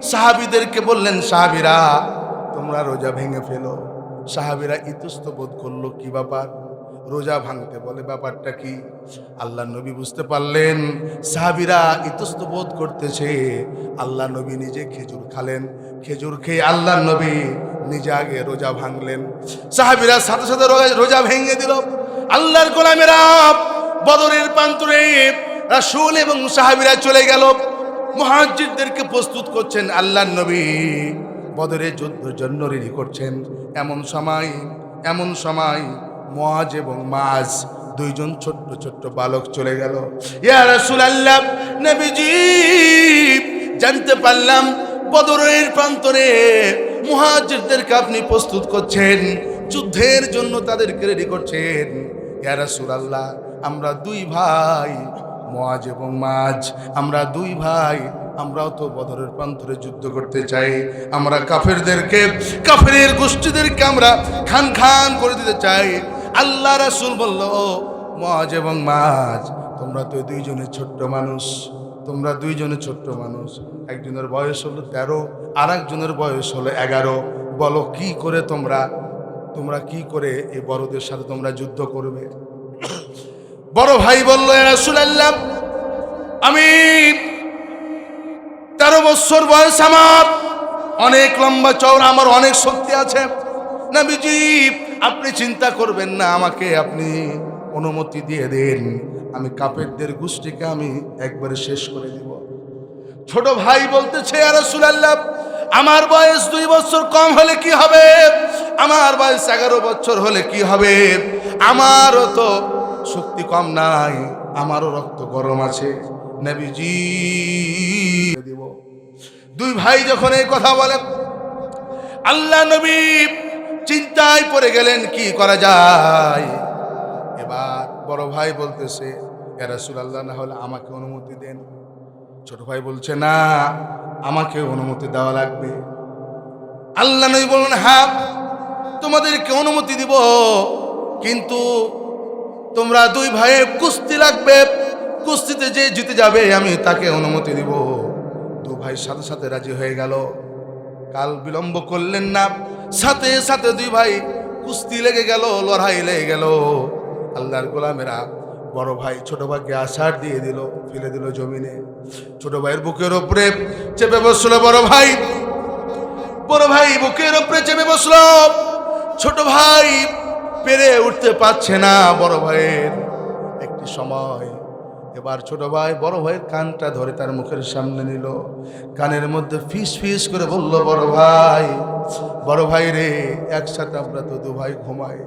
সাহাবীদেরকে বললেন, সাহাবীরা তোমরা রোজা ভেঙে ফেলো। সাহাবীরা ইতস্তত করলো, কি ব্যাপার? রোজা ভাঙতে বলে, ব্যাপারটা কি? আল্লাহর নবী বুঝতে পারলেন সাহাবীরা ইতস্তত করতেছে। আল্লাহ নবী নিজে খেজুর খালেন, খেজুর খেয়ে আল্লাহর নবী নিজে আগে রোজা ভাঙলেন। সাহাবীরা সাথে সাথে রোজা ভেঙে দিল। আল্লাহর গোলামেরা বদরের প্রান্তরে রাসূল এবং সাহাবীরা চলে গেল। মুহাজ্জিরদেরকে প্রস্তুত করছেন আল্লাহর নবী, বদরের যুদ্ধের জন্য রেডি করছেন। এমন সময় মুআজ এবং মাআজ, দুইজন ছোট্ট ছোট্ট বালক চলে গেল। ইয়া রাসূলুল্লাহ, নবীজি, জানতে পারলাম বদরের প্রান্তরে মুহাজ্জিরদেরকে আপনি প্রস্তুত করছেন, যুদ্ধের জন্য তাদেরকে রেডি করছেন। ইয়া রাসূলুল্লাহ, আমরা 2 ভাই মুআজ এবং মাজ, আমরা দুই ভাই, আমরাও তো বদরের প্রান্তরে যুদ্ধ করতে চাই। আমরা কাফেরদেরকে, কাফেরের গোষ্ঠীদেরকে আমরা খান খান করে দিতে চাই। আল্লাহ রাসূল বলল, মুআজ এবং মাজ, তোমরা তো দুইজনে ছোট্ট মানুষ, তোমরা দুইজনে ছোট্ট মানুষ। একজনের বয়স হলো 13, আর একজনের বয়স হলো 11। বলো কি করে তোমরা কি করে এই বড়দের সাথে তোমরা যুদ্ধ করবে? বড় ভাই বলল, ইয়া রাসূলুল্লাহ, আমি 13 বছর বয়স, আমার অনেক লম্বা চওড়া, আমার অনেক শক্তি আছে। নবীজি আপনি চিন্তা করবেন না, আমাকে আপনি অনুমতি দিয়ে দেন, আমি কাফেরদের গোষ্ঠীকে আমি একবারে শেষ করে দিব। ছোট ভাই বলতেছে, ইয়া রাসূলুল্লাহ, আমার বয়স 2 বছর কম হলে কি হবে? আমার বয়স 11 বছর হলে কি হবে? আমারও তো শক্তি কম নাই, আমারও রক্ত গরম আছে। নবীজি দিব। দুই ভাই যখন এই কথা বলে, আল্লাহ নবী চিন্তায় পড়ে গেলেন, কি করা যায়। এবার বড় ভাই বলতেছে, ইয়া রাসূলুল্লাহ, না হলে আমাকে অনুমতি দেন। ছোট ভাই বলছে, না, আমাকে অনুমতি দেওয়া লাগবে। আল্লাহ নবী বললেন, হ্যাঁ, তোমাদেরকে অনুমতি দিব, কিন্তু তোমরা দুই ভাইয়ে কুস্তি লাগবে, কুস্তিতে যে জিতে যাবে আমি তাকে অনুমতি দিব। দু ভাই সাথে সাথে রাজি হয়ে গেল। কাল বিলম্ব করলেন না, সাথে সাথে দুই ভাই কুস্তি লেগে গেল, লড়াই লেগে গেল। আল্লাহর গোলামেরা বড় ভাই ছোট ভাইকে আছাড় দিয়ে দিল, ফেলে দিল জমিনে। ছোট ভাইয়ের বুকের উপরে চেপে বসলো বড় ভাই, বড় ভাই বুকের উপরে চেপে বসলো। ছোট ভাই পেরে উঠতে পারছে না বড় ভাইয়ের। একটি সময় এবার ছোট ভাই বড় ভাইয়ের কানটা ধরে তার মুখের সামনে নিল, কানের মধ্যে ফিস ফিস করে বলল, বড় ভাই রে, একসাথে আমরা তো দু ভাই ঘুমাই,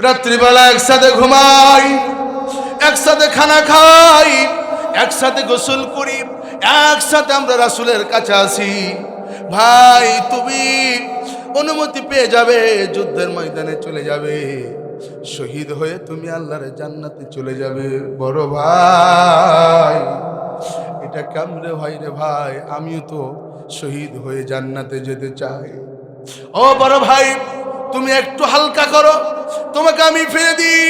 রাত্রিবেলা একসাথে ঘুমাই, একসাথে খানা খাই, একসাথে গোসল করি, একসাথে আমরা রাসূলের কাছে আসি। ভাই তুমি অনুমতি পেয়ে যাবে, যুদ্ধের ময়দানে চলে যাবে, শহীদ হয়ে তুমি আল্লাহর জান্নাতে চলে যাবে। বড় ভাই, এটা কেমনে হয় রে ভাই, আমিও তো শহীদ হয়ে জান্নাতে যেতে চাই। ও বড় ভাই, তুমি একটু হালকা করো, তোমাকে আমি ফিরে দিই,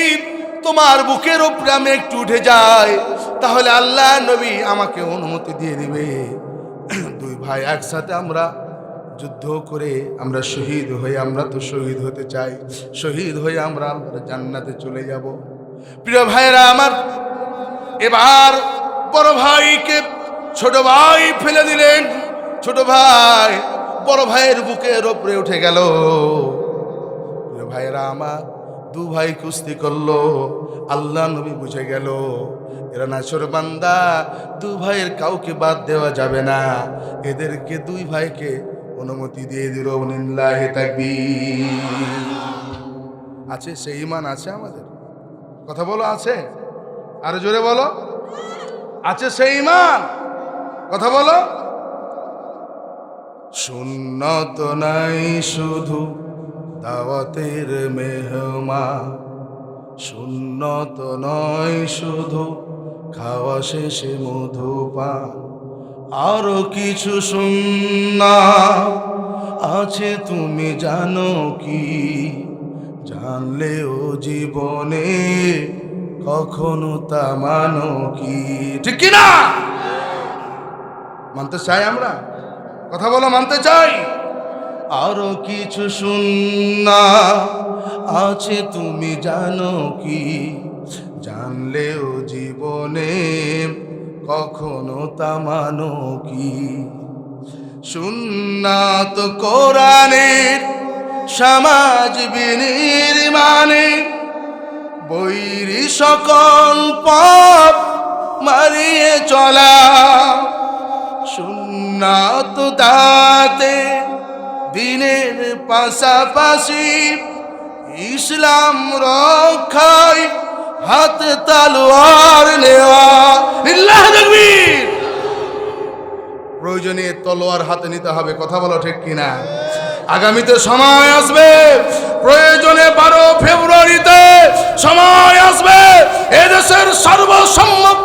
তোমার বুকের উপরে আমি একটু উঠে যাই, তাহলে আল্লাহ নবী আমাকে অনুমতি দিয়ে দিবে। দুই ভাই একসাথে আমরা যুদ্ধ করে আমরা শহীদ হয়ে, আমরা তো শহীদ হতে চাই, শহীদ হয়ে আমরা জান্নাতে চলে যাব। প্রিয় ভাইরা আমার, এবার বড় ভাইকে ছোট ভাই ফেলে দিলেন। ছোট ভাই বড় ভাইয়ের বুকের উপরে উঠে গেল। প্রিয় ভাইরা আমার, দু ভাই কুস্তি করলো। আল্লাহ নবী বুঝে গেল এরা নাছোর বান্দা, দু ভাইয়ের কাউকে বাদ দেওয়া যাবে না, এদেরকে দুই ভাইকে অনুমতি দিয়ে দিল। লিল্লাহি তাকবীর। আছে সেই ঈমান আছে আমাদের? কথা বলো, আছে? আরো জোরে বলো, আছে সেই ঈমান? কথা বলো। সুন্নত নাই শুধু দাওয়াতের মেহমান, সুন্নত নয় শুধু খাওয়া শেষে মধুপান, আরো কিছু সুন্নাত আছে তুমি জানো কি, জানলেও জীবনে কখনো তা মানো কি। ঠিক কিনা? মানতে চাই আমরা? কথা বলো, মানতে চাই? আরো কিছু সুন্নাত আছে তুমি জানো কি, জানলেও জীবনে কখনো তা মানো কি। সুন্নাত কোরআনের সমাজ বিনির্মাণে, বৈরী সকল পথ মারিয়ে চলা, সুন্নাত দাতে দিনের পাশাপাশি ইসলাম রক্ষায় হাত তলোয়ার নেওয়া। লিল্লাহি তাকবীর। প্রয়োজনে তলোয়ার হাতে নিতে হবে। কথা বলো, ঠিক কিনা? আগামীতে সময় আসবে, প্রয়োজনে 12 ফেব্রুয়ারিতে সময় আসবে, এদেশের সর্বসম্মত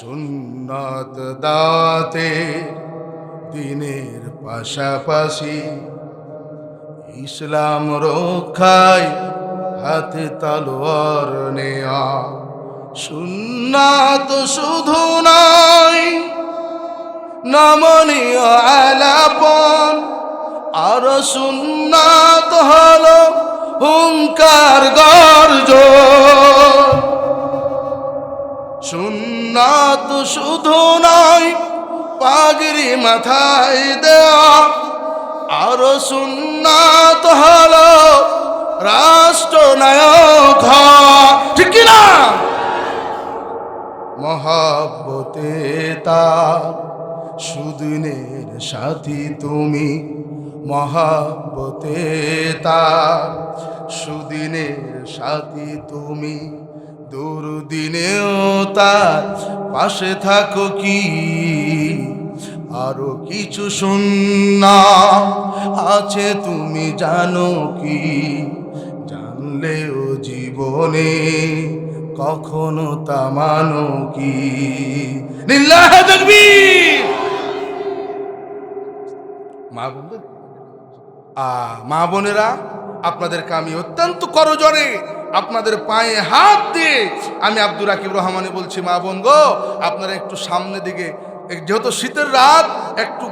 সুন্নত দাতে দিনের পাশাপাশি ইসলাম রক্ষায় হাতে তলোয়ার নেয়া। সুন্নাত শুধু নয় নমনীয় আলাপন, আর সুন্নাত হলো হুঙ্কার গর্জন। সুন্নাত শুধু নয় পাগড়ি মাথায় দেওয়া, আর সুন্নাত হলো রাষ্ট্রনায়ক হওয়া। ঠিক কিনা? মহাব্বতে তার সুদিনের সাথী তুমি, মহাব্বতে তার সুদিনের সাথী তুমি, দুর্দিনেও তার পাশে থাকো কি। আরো কিছু সুন্নাত আছে তুমি জানো কি, জানলেও জীবনে কখনো তা মানো কি। লিল্লাহি তাকবীর। মা বোনেরা, আপনাদেরকে আমি অত্যন্ত করজোরে আপনাদের পায়ে হাত দিয়ে আমি আব্দুর রাকিব রহমানী বলছি, মা বোন গো, আপনারা একটু সামনে দিকে, যেহেতু শীতের রাত,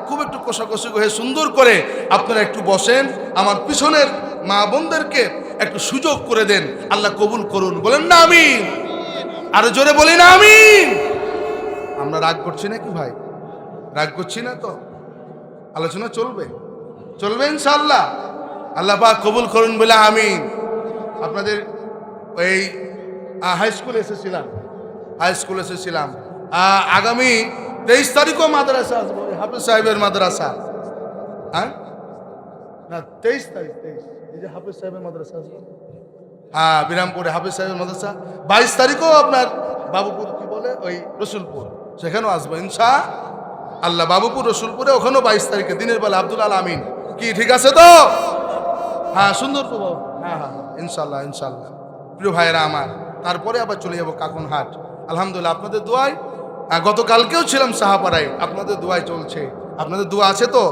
খুব একটু কষাকষি হয়ে সুন্দর করে আপনারা একটু বসেন। আমার পিছনের মা বোনদেরকে একটু সুযোগ করে দেন। আল্লাহ কবুল করুন। বলেন না আমিন? আরো জোরে বলি না আমিন? আমরা রাগ করছি নাকি ভাই? রাগ করছি না তো? আলোচনা চলবে, চলবে ইনশাআল্লাহ। আল্লাহ পাক কবুল করুন বলে আমিন। আপনাদের ওই হাই স্কুলে এসেছিলাম, আগামী 23 তারিখও মাদ্রাসা আসবো, হাফেজ সাহেবের মাদ্রাসা। হ্যাঁ না, 23 তারিখ, এই যে হাফেজ সাহেবের মাদ্রাসা আসবো। হ্যাঁ, বিরামপুরে হাফেজ সাহেবের মাদ্রাসা। 22 তারিখও আপনার বাবুপুর, কি বলে ওই রসুলপুর, সেখানেও আসবো ইনশা আল্লাহ। বাবুপুর রসুলপুরে, ওখানেও 22 তারিখে দিনের বেলা আব্দুল আমিন। কি ঠিক আছে তো? হ্যাঁ, সুন্দর তো বাবু। হ্যাঁ, ইনশাল্লাহ ইনশাল্লাহ। প্রিয় ভাইয়েরা আমার, তারপরে আবার চলে যাবো কাকনহাট। আলহামদুলিল্লাহ আপনাদের দোয়ায়, গতকালকেও ছিলাম সাহাপাড়ায়, আপনাদের দোয়ায় চলছে। আপনাদের দোয়া আছে তো?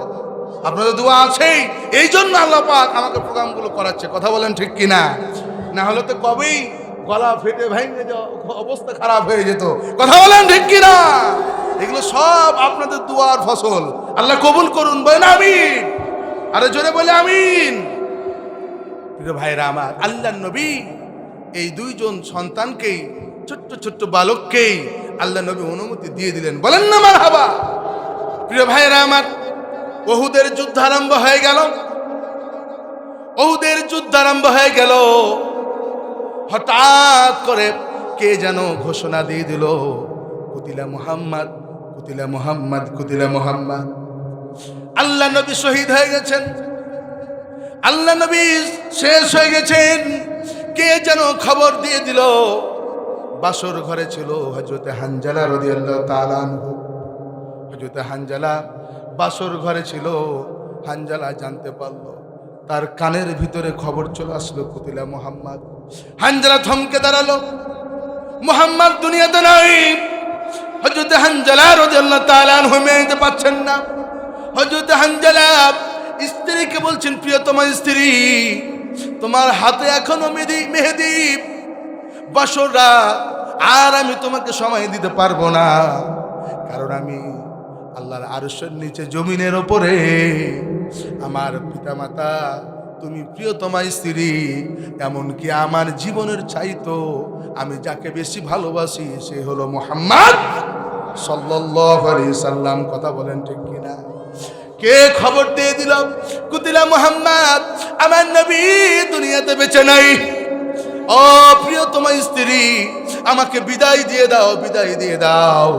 আপনাদের দোয়া আছেই, এই জন্য আল্লাহ পাক আমাকে প্রোগ্রামগুলো করাচ্ছে। কথা বলেন ঠিক কিনা? না হলে তো কবেই গলা ফেটে ভেঙে যাওয়া, অবস্থা খারাপ হয়ে যেত। কথা বলেন ঠিক কিনা? এগুলো সব আপনাদের দোয়ার ফসল। আল্লাহ কবুল করুন। বলেন আমিন। আরে জোরে বলে আমিন। প্রিয় ভাইরা আমার, আল্লাহর নবী এই দুইজন সন্তানকেই, ছোট্ট ছোট্ট বালককেই আল্লাহ নবী অনুমতি দিয়ে দিলেন। বলেন না মারহাবা। প্রিয় ভাইরা আমার, উহুদের যুদ্ধ আরম্ভ হয়ে গেল। উহুদের যুদ্ধ আরম্ভ হয়ে গেল। হঠাৎ করে কে যেন ঘোষণা দিয়ে দিল, কুতিলা মুহাম্মদ, কুতিলা মুহাম্মদ, কুতিলা মুহাম্মদ। আল্লাহ নবী শহীদ হয়ে গেছেন, আল্লাহ নবী শেষ হয়ে গেছেন। কে যেন খবর দিয়ে দিল। বাসর ঘরে ছিল হযরত হানজালা রাদিয়াল্লাহু তাআলা আনহু। হযরত হানজালা বাসর ঘরে ছিল। হানজালা জানতে পারলো, তার কানের ভিতরে খবর চলে আসলো কুতিলা মুহাম্মদ। হানজালা থমকে দাঁড়ালো, মুহাম্মদ দুনিয়াতে নাই। হযরত হানজালা রাদিয়াল্লাহু তাআলা আনহু মেনে পাচ্ছেন না। হযরত হানজালা স্ত্রীকে বলছেন, প্রিয়তমা স্ত্রী, তোমার হাতে এখনো মেহেদি, বাসররা, আর আমি তোমাকে সময় দিতে পারবো না, কারণ আমি আল্লাহর আরশের নিচে জমিনের ওপরে আমার পিতামাতা, তুমি প্রিয়তমা স্ত্রী, এমনকি আমার জীবনের চাইতো আমি যাকে বেশি ভালোবাসি সে হলো মুহাম্মদ সাল্লাল্লাহু আলাইহি সাল্লাম। কথা বলেন ঠিক কিনা? কে খবর দিয়ে দিল? কুতিলা মুহাম্মদ, আমার নবী দুনিয়াতে বেঁচে নাই। ও প্রিয়তমা স্ত্রী, আমাকে বিদায় দিয়ে দাও, বিদায় দিয়ে দাও।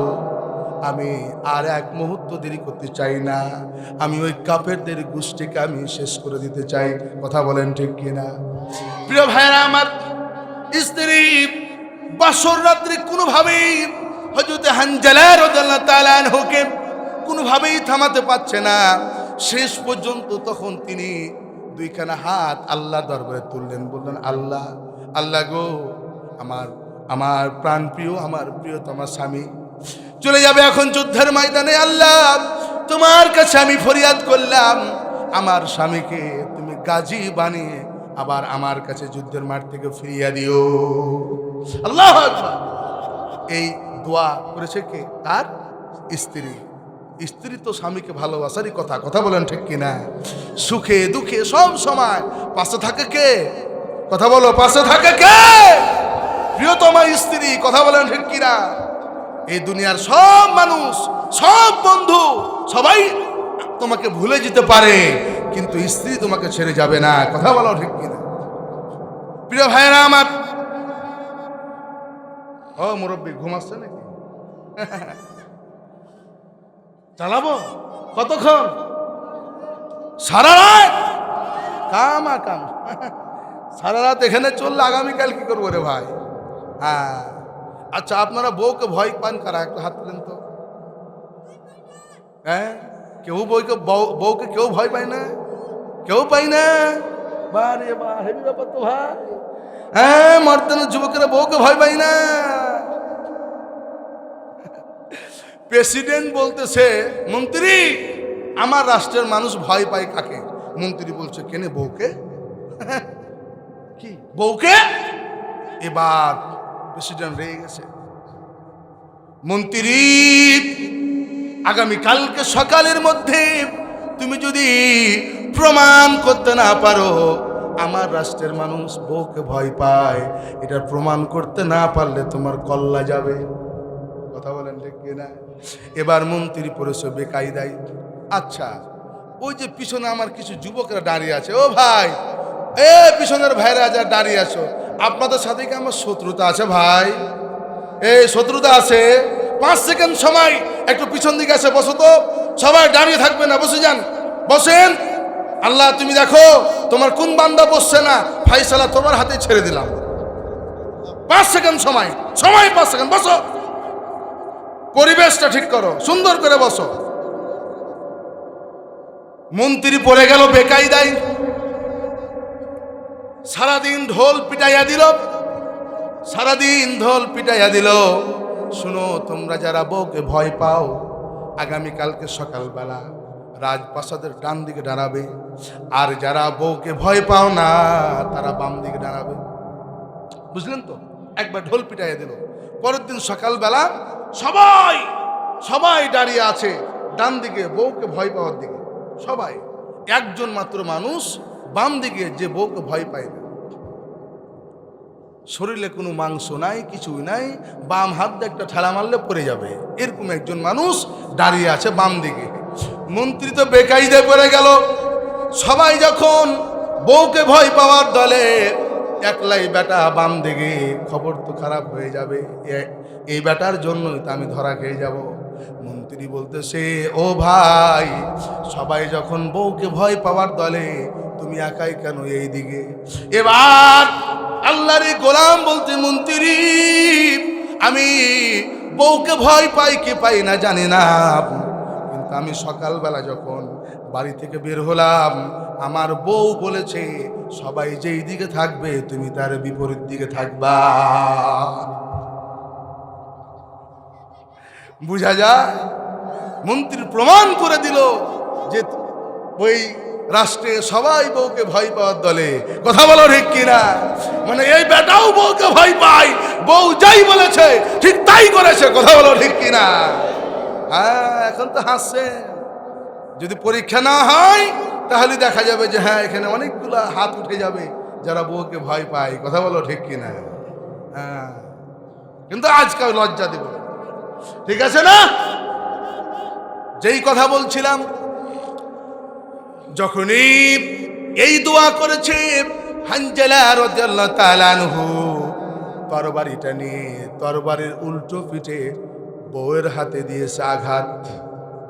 আমি আর এক মুহূর্ত দেরি করতে চাই না। আমি ওই কাফেরদের গোষ্ঠীকে আমি শেষ করে দিতে চাই। কথা বলেন ঠিক কিনা? প্রিয় ভাইরা আমার, স্ত্রী বাসর রাত্রি কোনোভাবেই হযরত হানজালা রাদিয়াল্লাহু তাআলা আনহুকে কোনোভাবেই থামাতে পারছে না। শেষ পর্যন্ত তখন তিনি দুইখানা হাত আল্লাহ দরবারে তুললেন, বললেন, আল্লাহ, আল্লাহ গো, আমার প্রাণপ্রিয়, আমার প্রিয়তমা স্বামী, চলে যাবে এখন যুদ্ধের ময়দানে। আল্লাহ, তোমার কাছে আমি ফরিয়াদ করলাম, আমার স্বামীকে তুমি গাজী বানিয়ে আবার আমার কাছে যুদ্ধের মাঠ থেকে ফিরিয়ে দিও। আল্লাহু আকবার। এই দোয়া করেছে কে? তার স্ত্রী। স্ত্রী তো স্বামীকে ভালোবাসারই কথা, কথা বলেন ঠিক কিনা? সুখে দুঃখে সব সময় পাশে থাকে কে? কথা বলো, পাশে থাকে কে? প্রিয়তমা স্ত্রী। কথা বলেন ঠিক কিনা? এই দুনিয়ার সব মানুষ, সব বন্ধু সবাই তোমাকে ভুলে যেতে পারে, কিন্তু স্ত্রী তোমাকে ছেড়ে যাবে না। কথা বলো ঠিক কিনা? প্রিয় ভাইয়েরা আমার, ও মুরব্বী ঘুমাচ্ছে নাকি? চালাবো কতক্ষণ? সারা রাত কাম। সারা রাত এখানে চললে আগামীকাল কি করবো রে ভাই? হ্যাঁ, আচ্ছা, আপনারা বউকে ভয় পান কারা? একটু হাত তুলেন তো। হ্যাঁ, কেউ বউকে কেউ ভয় পায় না? কেউ পাই না? বারে বা, হেভি ব্যাপার তো ভাই। হ্যাঁ, মর্দানা যুবকেরা বউকে ভয় পাই না। প্রেসিডেন্ট বলতেছে, মন্ত্রী, আমার রাষ্ট্রের মানুষ ভয় পায় কাকে? মন্ত্রী বলছে, কেনে? বউকে। কি বউকে? এবার প্রেসিডেন্ট রেগে গেছে। মন্ত্রী, আগামীকালকে সকালের মধ্যে তুমি যদি প্রমাণ করতে না পারো আমার রাষ্ট্রের মানুষ বউকে ভয় পায়, এটা প্রমাণ করতে না পারলে তোমার কল্লা যাবে। কথা বলেন ঠিক কিনা? এবার মন্ত্রী পড়েছে বেকায়দায়। আচ্ছা, ওই যে পিছনে আমার কিছু যুবকরা দাঁড়িয়ে আছে, ও ভাই, এ পিছনের ভাইরা যা দাঁড়িয়ে আছো, আপনাদের সাথে কি আমার শত্রুতা আছে ভাই? এই শত্রুতা আছে? 5 সেকেন্ড সময়, একটু পিছন দিকে এসে বসো তো। সবাই দাঁড়িয়ে থাকবে না, বসে যান, বসেন। আল্লাহ, তুমি দেখো তোমার কোন বান্দা বসছে না, ফাইসালা তোমার হাতে ছেড়ে দিলাম। 5 সেকেন্ড সময়, 5 সেকেন্ড, বসো। পরিবেশটা ঠিক করো, সুন্দর করে বসো। মন্ত্রী পড়ে গেল বেকায়দায়। সারাদিন ঢোল পিটাইয়া দিল, সারাদিন ঢোল পিটাইয়া দিল। শুনো, তোমরা যারা বউকে ভয় পাও, আগামীকালকে সকালবেলা রাজপ্রাসাদের ডান দিকে দাঁড়াবে, আর যারা বউকে ভয় পাও না তারা বাম দিকে দাঁড়াবে। বুঝলেন তো? একবার ঢোল পিটাইয়া দিল। পরের দিন সকালবেলা সবাই দাঁড়িয়ে আছে ডান দিকে, বউকে ভয় পাওয়ার দিকে। সবাই, একজন মাত্র মানুষ বাম দিকে, যে বউকে ভয় পায় না। শরীরে কোনো মাংস নাই, কিছুই নাই, বাম হাত দিয়ে একটা ঠেলা মারলে পড়ে যাবে, এরকম একজন মানুষ দাঁড়িয়ে আছে বাম দিকে। মন্ত্রী তো বেকায়দায় পড়ে গেল। সবাই যখন বউকে ভয় পাওয়ার দলে, একলাই বেটা বাম দিকে, খবর তো খারাপ হয়ে যাবে, এই বেটার জন্যই তো আমি ধরা খেয়ে যাব। মন্ত্রী বলতেছে, ও ভাই, সবাই যখন বউকে ভয় পাওয়ার দলে, তুমি একাই কেন এই দিকে? এবার আল্লাহর গোলাম বলতে, মন্ত্রী, আমি বউকে ভয় পাই কি পাই না জানি না, কিন্তু আমি সকালবেলা যখন বাড়ি থেকে বের হলাম, আমার বউ বলেছে সবাই যেই দিকে থাকবে তুমি তার বিপরীত দিকে থাকবা। বুঝা যায়? মন্ত্রী প্রমাণ করে দিল যে ওই রাষ্ট্রে সবাই বউকে ভয় পাওয়ার দলে। কথা বলো ঠিক কিনা? মানে এই বেটাও বউকে ভয় পায়, বউ যাই বলেছে ঠিক তাই করেছে। কথা বলো ঠিক কিনা? হ্যাঁ, এখন তো হাসছে। যদি পরীক্ষা না হয় তাহলে দেখা যাবে যে হ্যাঁ, এখানে অনেকগুলা হাত উঠে যাবে যারা বউকে ভয় পায়। কথা বলো ঠিক কিনা? হ্যাঁ, কিন্তু আজকাল লজ্জা দিব, ঠিক আছে না? যেই কথা বলছিলাম, যখনই এই দোয়া করেছে হানজালা রাদিয়াল্লাহু তাআলা আনহু, তরবারিটা নিয়ে তরবারির উল্টো পিঠে বউয়ের হাতে দিয়েছে আঘাত।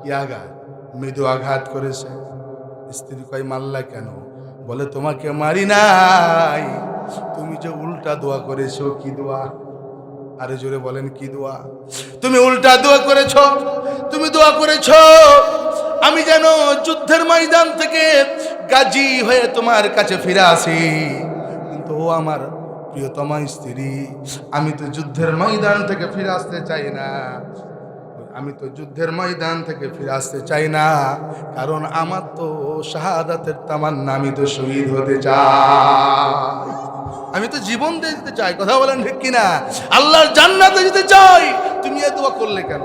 কি আঘাত? মৃদু আঘাত করেছে। স্ত্রী কয়, মারলা কেন? বলে, তোমাকে মারি নাই, তুমি যে উল্টা দোয়া করেছো। কি দোয়া? আরে জোরে বলেন, কি দোয়া? তুমি উল্টা দোয়া করেছো। তুমি দোয়া করেছো আমি যেন যুদ্ধের ময়দান থেকে গাজী হয়ে তোমার কাছে ফিরে আসি। কিন্তু ও আমার প্রিয়তমা স্ত্রী, আমি তো যুদ্ধের ময়দান থেকে ফিরে আসতে চাই না। আমি তো যুদ্ধের ময়দান থেকে ফিরে আসতে চাই না, কারণ আমার তো শাহাদাতের তামান্না, আমি তো শহীদ হতে চাই, আমি তো জীবন দিয়ে দিতে চাই। কথা বলেন ঠিক কিনা? আল্লাহর জান্নাতে যেতে চাই। তুমি এ দোয়া করলে কেন?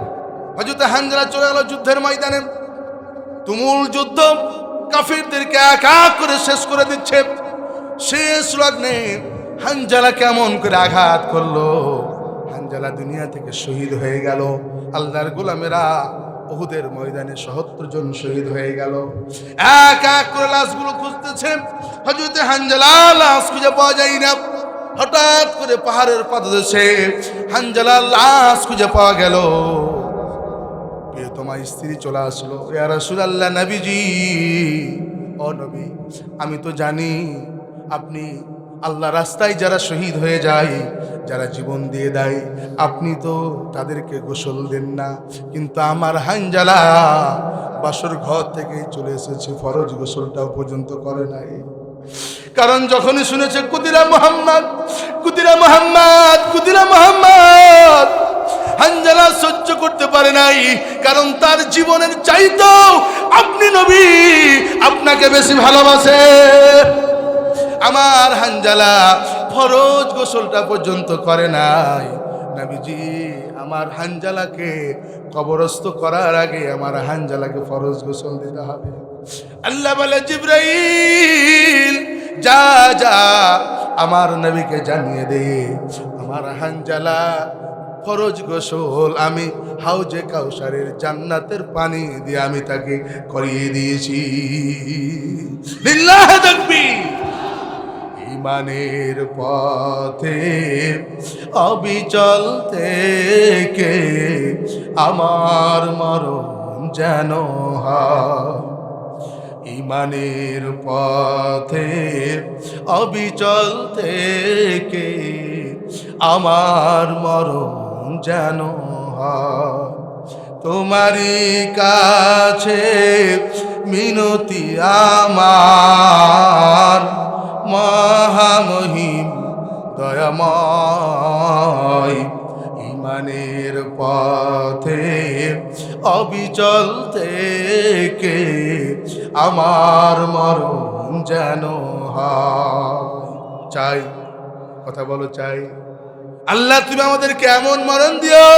হযরত হানজালা চলে গেল যুদ্ধের ময়দানে, তুমুল যুদ্ধ, কাফিরদেরকে এক এক করে শেষ করে দিচ্ছে। শেষ লগ্নে হানজালা কেমন করে আঘাত করলো, হানজালা দুনিয়া থেকে শহীদ হয়ে গেল। আল্লাহর গোলামেরা উহুদের ময়দানে ৭৭ জন শহীদ হয়ে গেল। এক এক করে লাশগুলো খুঁজতেছে, হযরত হানজালা লাশ খুঁজে পাওয়া যায় না। হঠাৎ করে পাহাড়ের পাদদেশে হানজালার লাশ খুঁজে পাওয়া গেল। প্রিয়তমা স্ত্রী চলে আসলো, ইয়া রাসূলুল্লাহ, নবীজি, ও নবী, আমি তো জানি আপনি আল্লাহ রাস্তায় যারা শহীদ হয়ে যায়, যারা জীবন দিয়ে দেয়, আপনি তো তাদেরকে গোসল দেন না, কিন্তু আমার হানজালা বাসর ঘর থেকে চলে এসেছে, ফরজ গোসলটাও পর্যন্ত করে নাই। কারণ যখনই শুনেছে কুতিলা মুহাম্মদ, কুতিলা মুহাম্মদ, কুতিলা মুহাম্মদ, হানজালা সহ্য করতে পারে নাই। কারণ তার জীবনের চাইতেও আপনি নবী, আপনাকে বেশি ভালোবাসে। আমার হানজালা ফরজ গোসলটা পর্যন্ত করে নাই। নবীজি, আমার হানজালাকে কবরস্থ করার আগে আমার হানজালাকে ফরজ গোসল দিতে হবে। আল্লাহ বলে, জিবরাইল, যা যা আমার নবীকে জানিয়ে দে, আমার হানজালা ফরজ গোসল আমি হাউজে কাউসারের জান্নাতের পানি দিয়ে আমি তাকে করিয়ে দিয়েছি। লিল্লাহি তাকবীর। ইমানের পথে অবিচল থেকে আমার মরণ যেন হয়, ইমানের পথে অবিচল থেকে আমার মরণ যেন হয়। তোমারই কাছে মিনতি আমার, মহামহিম দয়াময়, ইমানের পথে অবিচল থেকে আমার মরণ যেন হয়। চাই, কথা বলো, চাই। আল্লাহ, তুমি আমাদেরকে এমন মরণ দিও,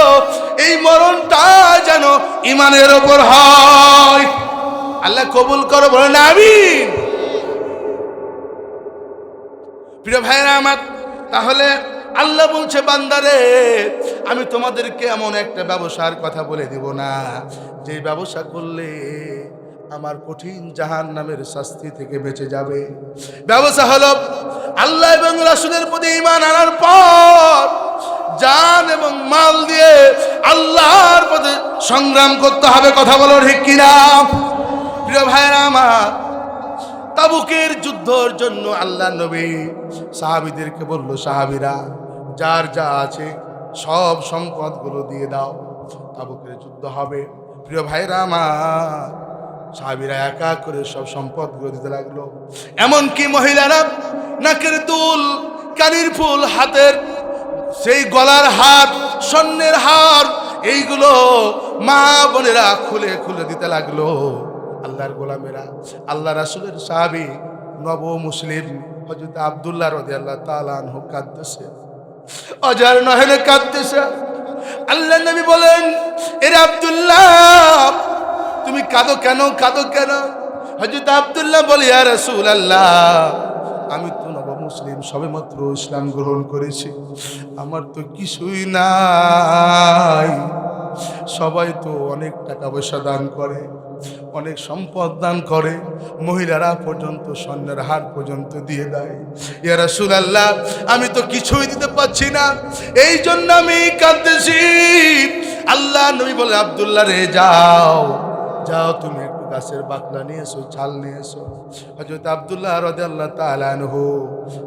এই মরণটা যেন ইমানের ওপর হয়। আল্লাহ কবুল করো, বলেন আমিন। প্রিয় ভাইরা আমার, তাহলে আল্লাহ বলছে, বান্দারে, আমি তোমাদেরকে এমন একটা ব্যবসার কথা বলে দিব না, যে ব্যবসা করলে আমার কঠিন জাহান্নামের শাস্তি থেকে বেঁচে যাবে। ব্যবসা হলো আল্লাহ এবং রাসূলের প্রতি ঈমান আনার পর জান এবং মাল দিয়ে আল্লাহর পথে সংগ্রাম করতে হবে। কথা বলো ঠিক কিনা? প্রিয় ভাইরা আমার, তাবুকের যুদ্ধের জন্য আল্লাহ নবী সাহাবীদেরকে বলল, সাহাবীরা যার যা আছে সব সম্পদগুলো দিয়ে দাও, তাবুকের যুদ্ধ হবে। প্রিয় ভাইরা আমার, সাহাবীরা একা করে সব সম্পদগুলো দিতে লাগলো। এমনকি মহিলারা নাকের দুল, কানের ফুল, হাতের সেই গলার হার, স্বর্ণের হার, এইগুলো মা বোনেরা খুলে খুলে দিতে লাগলো। আল্লাহর গোলামেরা, আল্লাহ রাসূলের সাহাবী নব মুসলিম হযরত আব্দুল্লাহ রাদিয়াল্লাহু তাআলা আনহু কাঁদতেছে, অজার নয়নে কাঁদতেছে। আল্লাহ নবী বলেন, এরে আব্দুল্লাহ, তুমি কাঁদো কেন, কাঁদো কেন? হযরত আব্দুল্লাহ বলে, ইয়া রাসূলুল্লাহ, আমি তো নব মুসলিম, সবেমাত্র ইসলাম গ্রহণ করেছি, আমার তো কিছুই নাই। সবাই তো অনেক টাকা পয়সা দান করে, অনেক সম্পদ দান করে, মহিলারা পর্যন্ত স্বর্ণের হার পর্যন্ত দিয়ে দেয়। ইয়া রাসূলুল্লাহ, আমি তো কিছুই দিতে পারছি না, এই জন্য আমি কাঁদতেছি। আল্লাহ নবী বলে, আব্দুল্লাহ রে, যাও যাও, তুমি একটু গাছের বাকলা নিয়ে এসো, ছাল নিয়ে এসো। হযরত আব্দুল্লাহ রাদিয়াল্লাহু তাআলা আনহু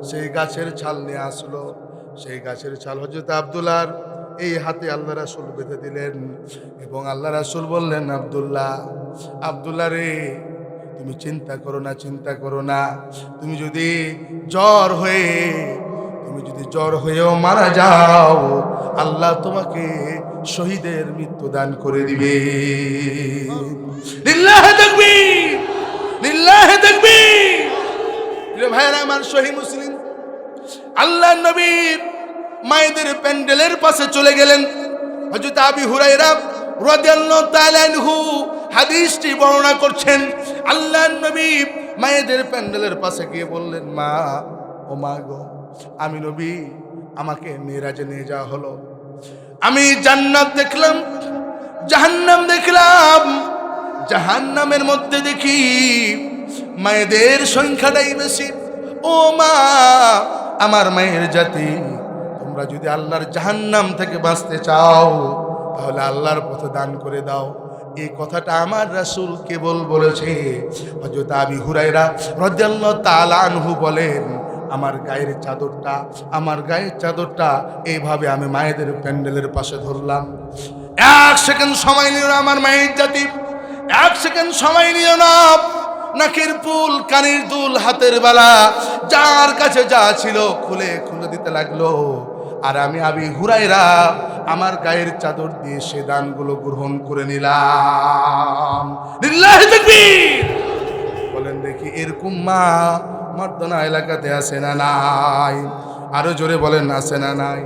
সেই গাছের ছাল নিয়ে আসলো। সেই গাছের ছাল হযরত আব্দুল্লাহর এই হাতে আল্লাহ রাসূল বেঁধে দিলেন এবং আল্লাহ রাসূল বললেন, আব্দুল্লাহ, আব্দুল্লাহ রে, তুমি চিন্তা করো না, চিন্তা করো না। তুমি যদি জ্বর হয়েও মারা যাও, আল্লাহ তোমাকে শহীদের মৃত্যু দান করে দিবে। লিল্লাহি তাকবীর, লিল্লাহি তাকবীর। প্রিয় ভাইরা আমার, সহিহ মুসলিম, আল্লাহর নবী মায়েদের প্যান্ডেলের পাশে চলে গেলেন। হযরত আবু হুরায়রা রাদিয়াল্লাহু তাআলা আনহু হাদিসটি বর্ণনা করছেন। আল্লাহর নবী মায়েদের প্যান্ডেলের পাশে গিয়ে বললেন, মা, ও মা গো, আমি নবী, আমাকে মিরাজে নিয়ে যাওয়া হলো। আমি জান্নাত দেখলাম, জাহান্নাম দেখলাম। জাহান্নামের মধ্যে দেখি মায়েদের সংখ্যাটাই বেশি। ও মা, আমার মায়ের জাতি, তোমরা যদি আল্লাহর জাহান্নাম থেকে বাঁচতে চাও তাহলে আল্লাহর পথে দান করে দাও। এই কথাটা আমার রাসূল কেবল বলেছে। হযরত আবু হুরায়রা রাদিয়াল্লাহু তাআলা আনহু বলেন, আমার গায়ের চাদরটা এইভাবে আমি মায়েদের প্যান্ডেলের পাশে ধরলাম। 1 সেকেন্ড সময় নিল আমার মায়ের জাতি, 1 সেকেন্ড সময় নিল না। নাকের ফুল, কানের দুল, হাতের বালা, যার কাছে যা ছিল খুলে খুলে দিতে লাগলো। আর আমি আবু হুরায়রা আমার গায়ের চাদর দিয়ে সে দানগুলো গ্রহণ করে নিলাম। লিল্লাহি তাকবীর। বলেন দেখি, এরকম মা মর্দনা এলাকাতে আছে না নাই? আরো জোরে বলেন, আছে না নাই?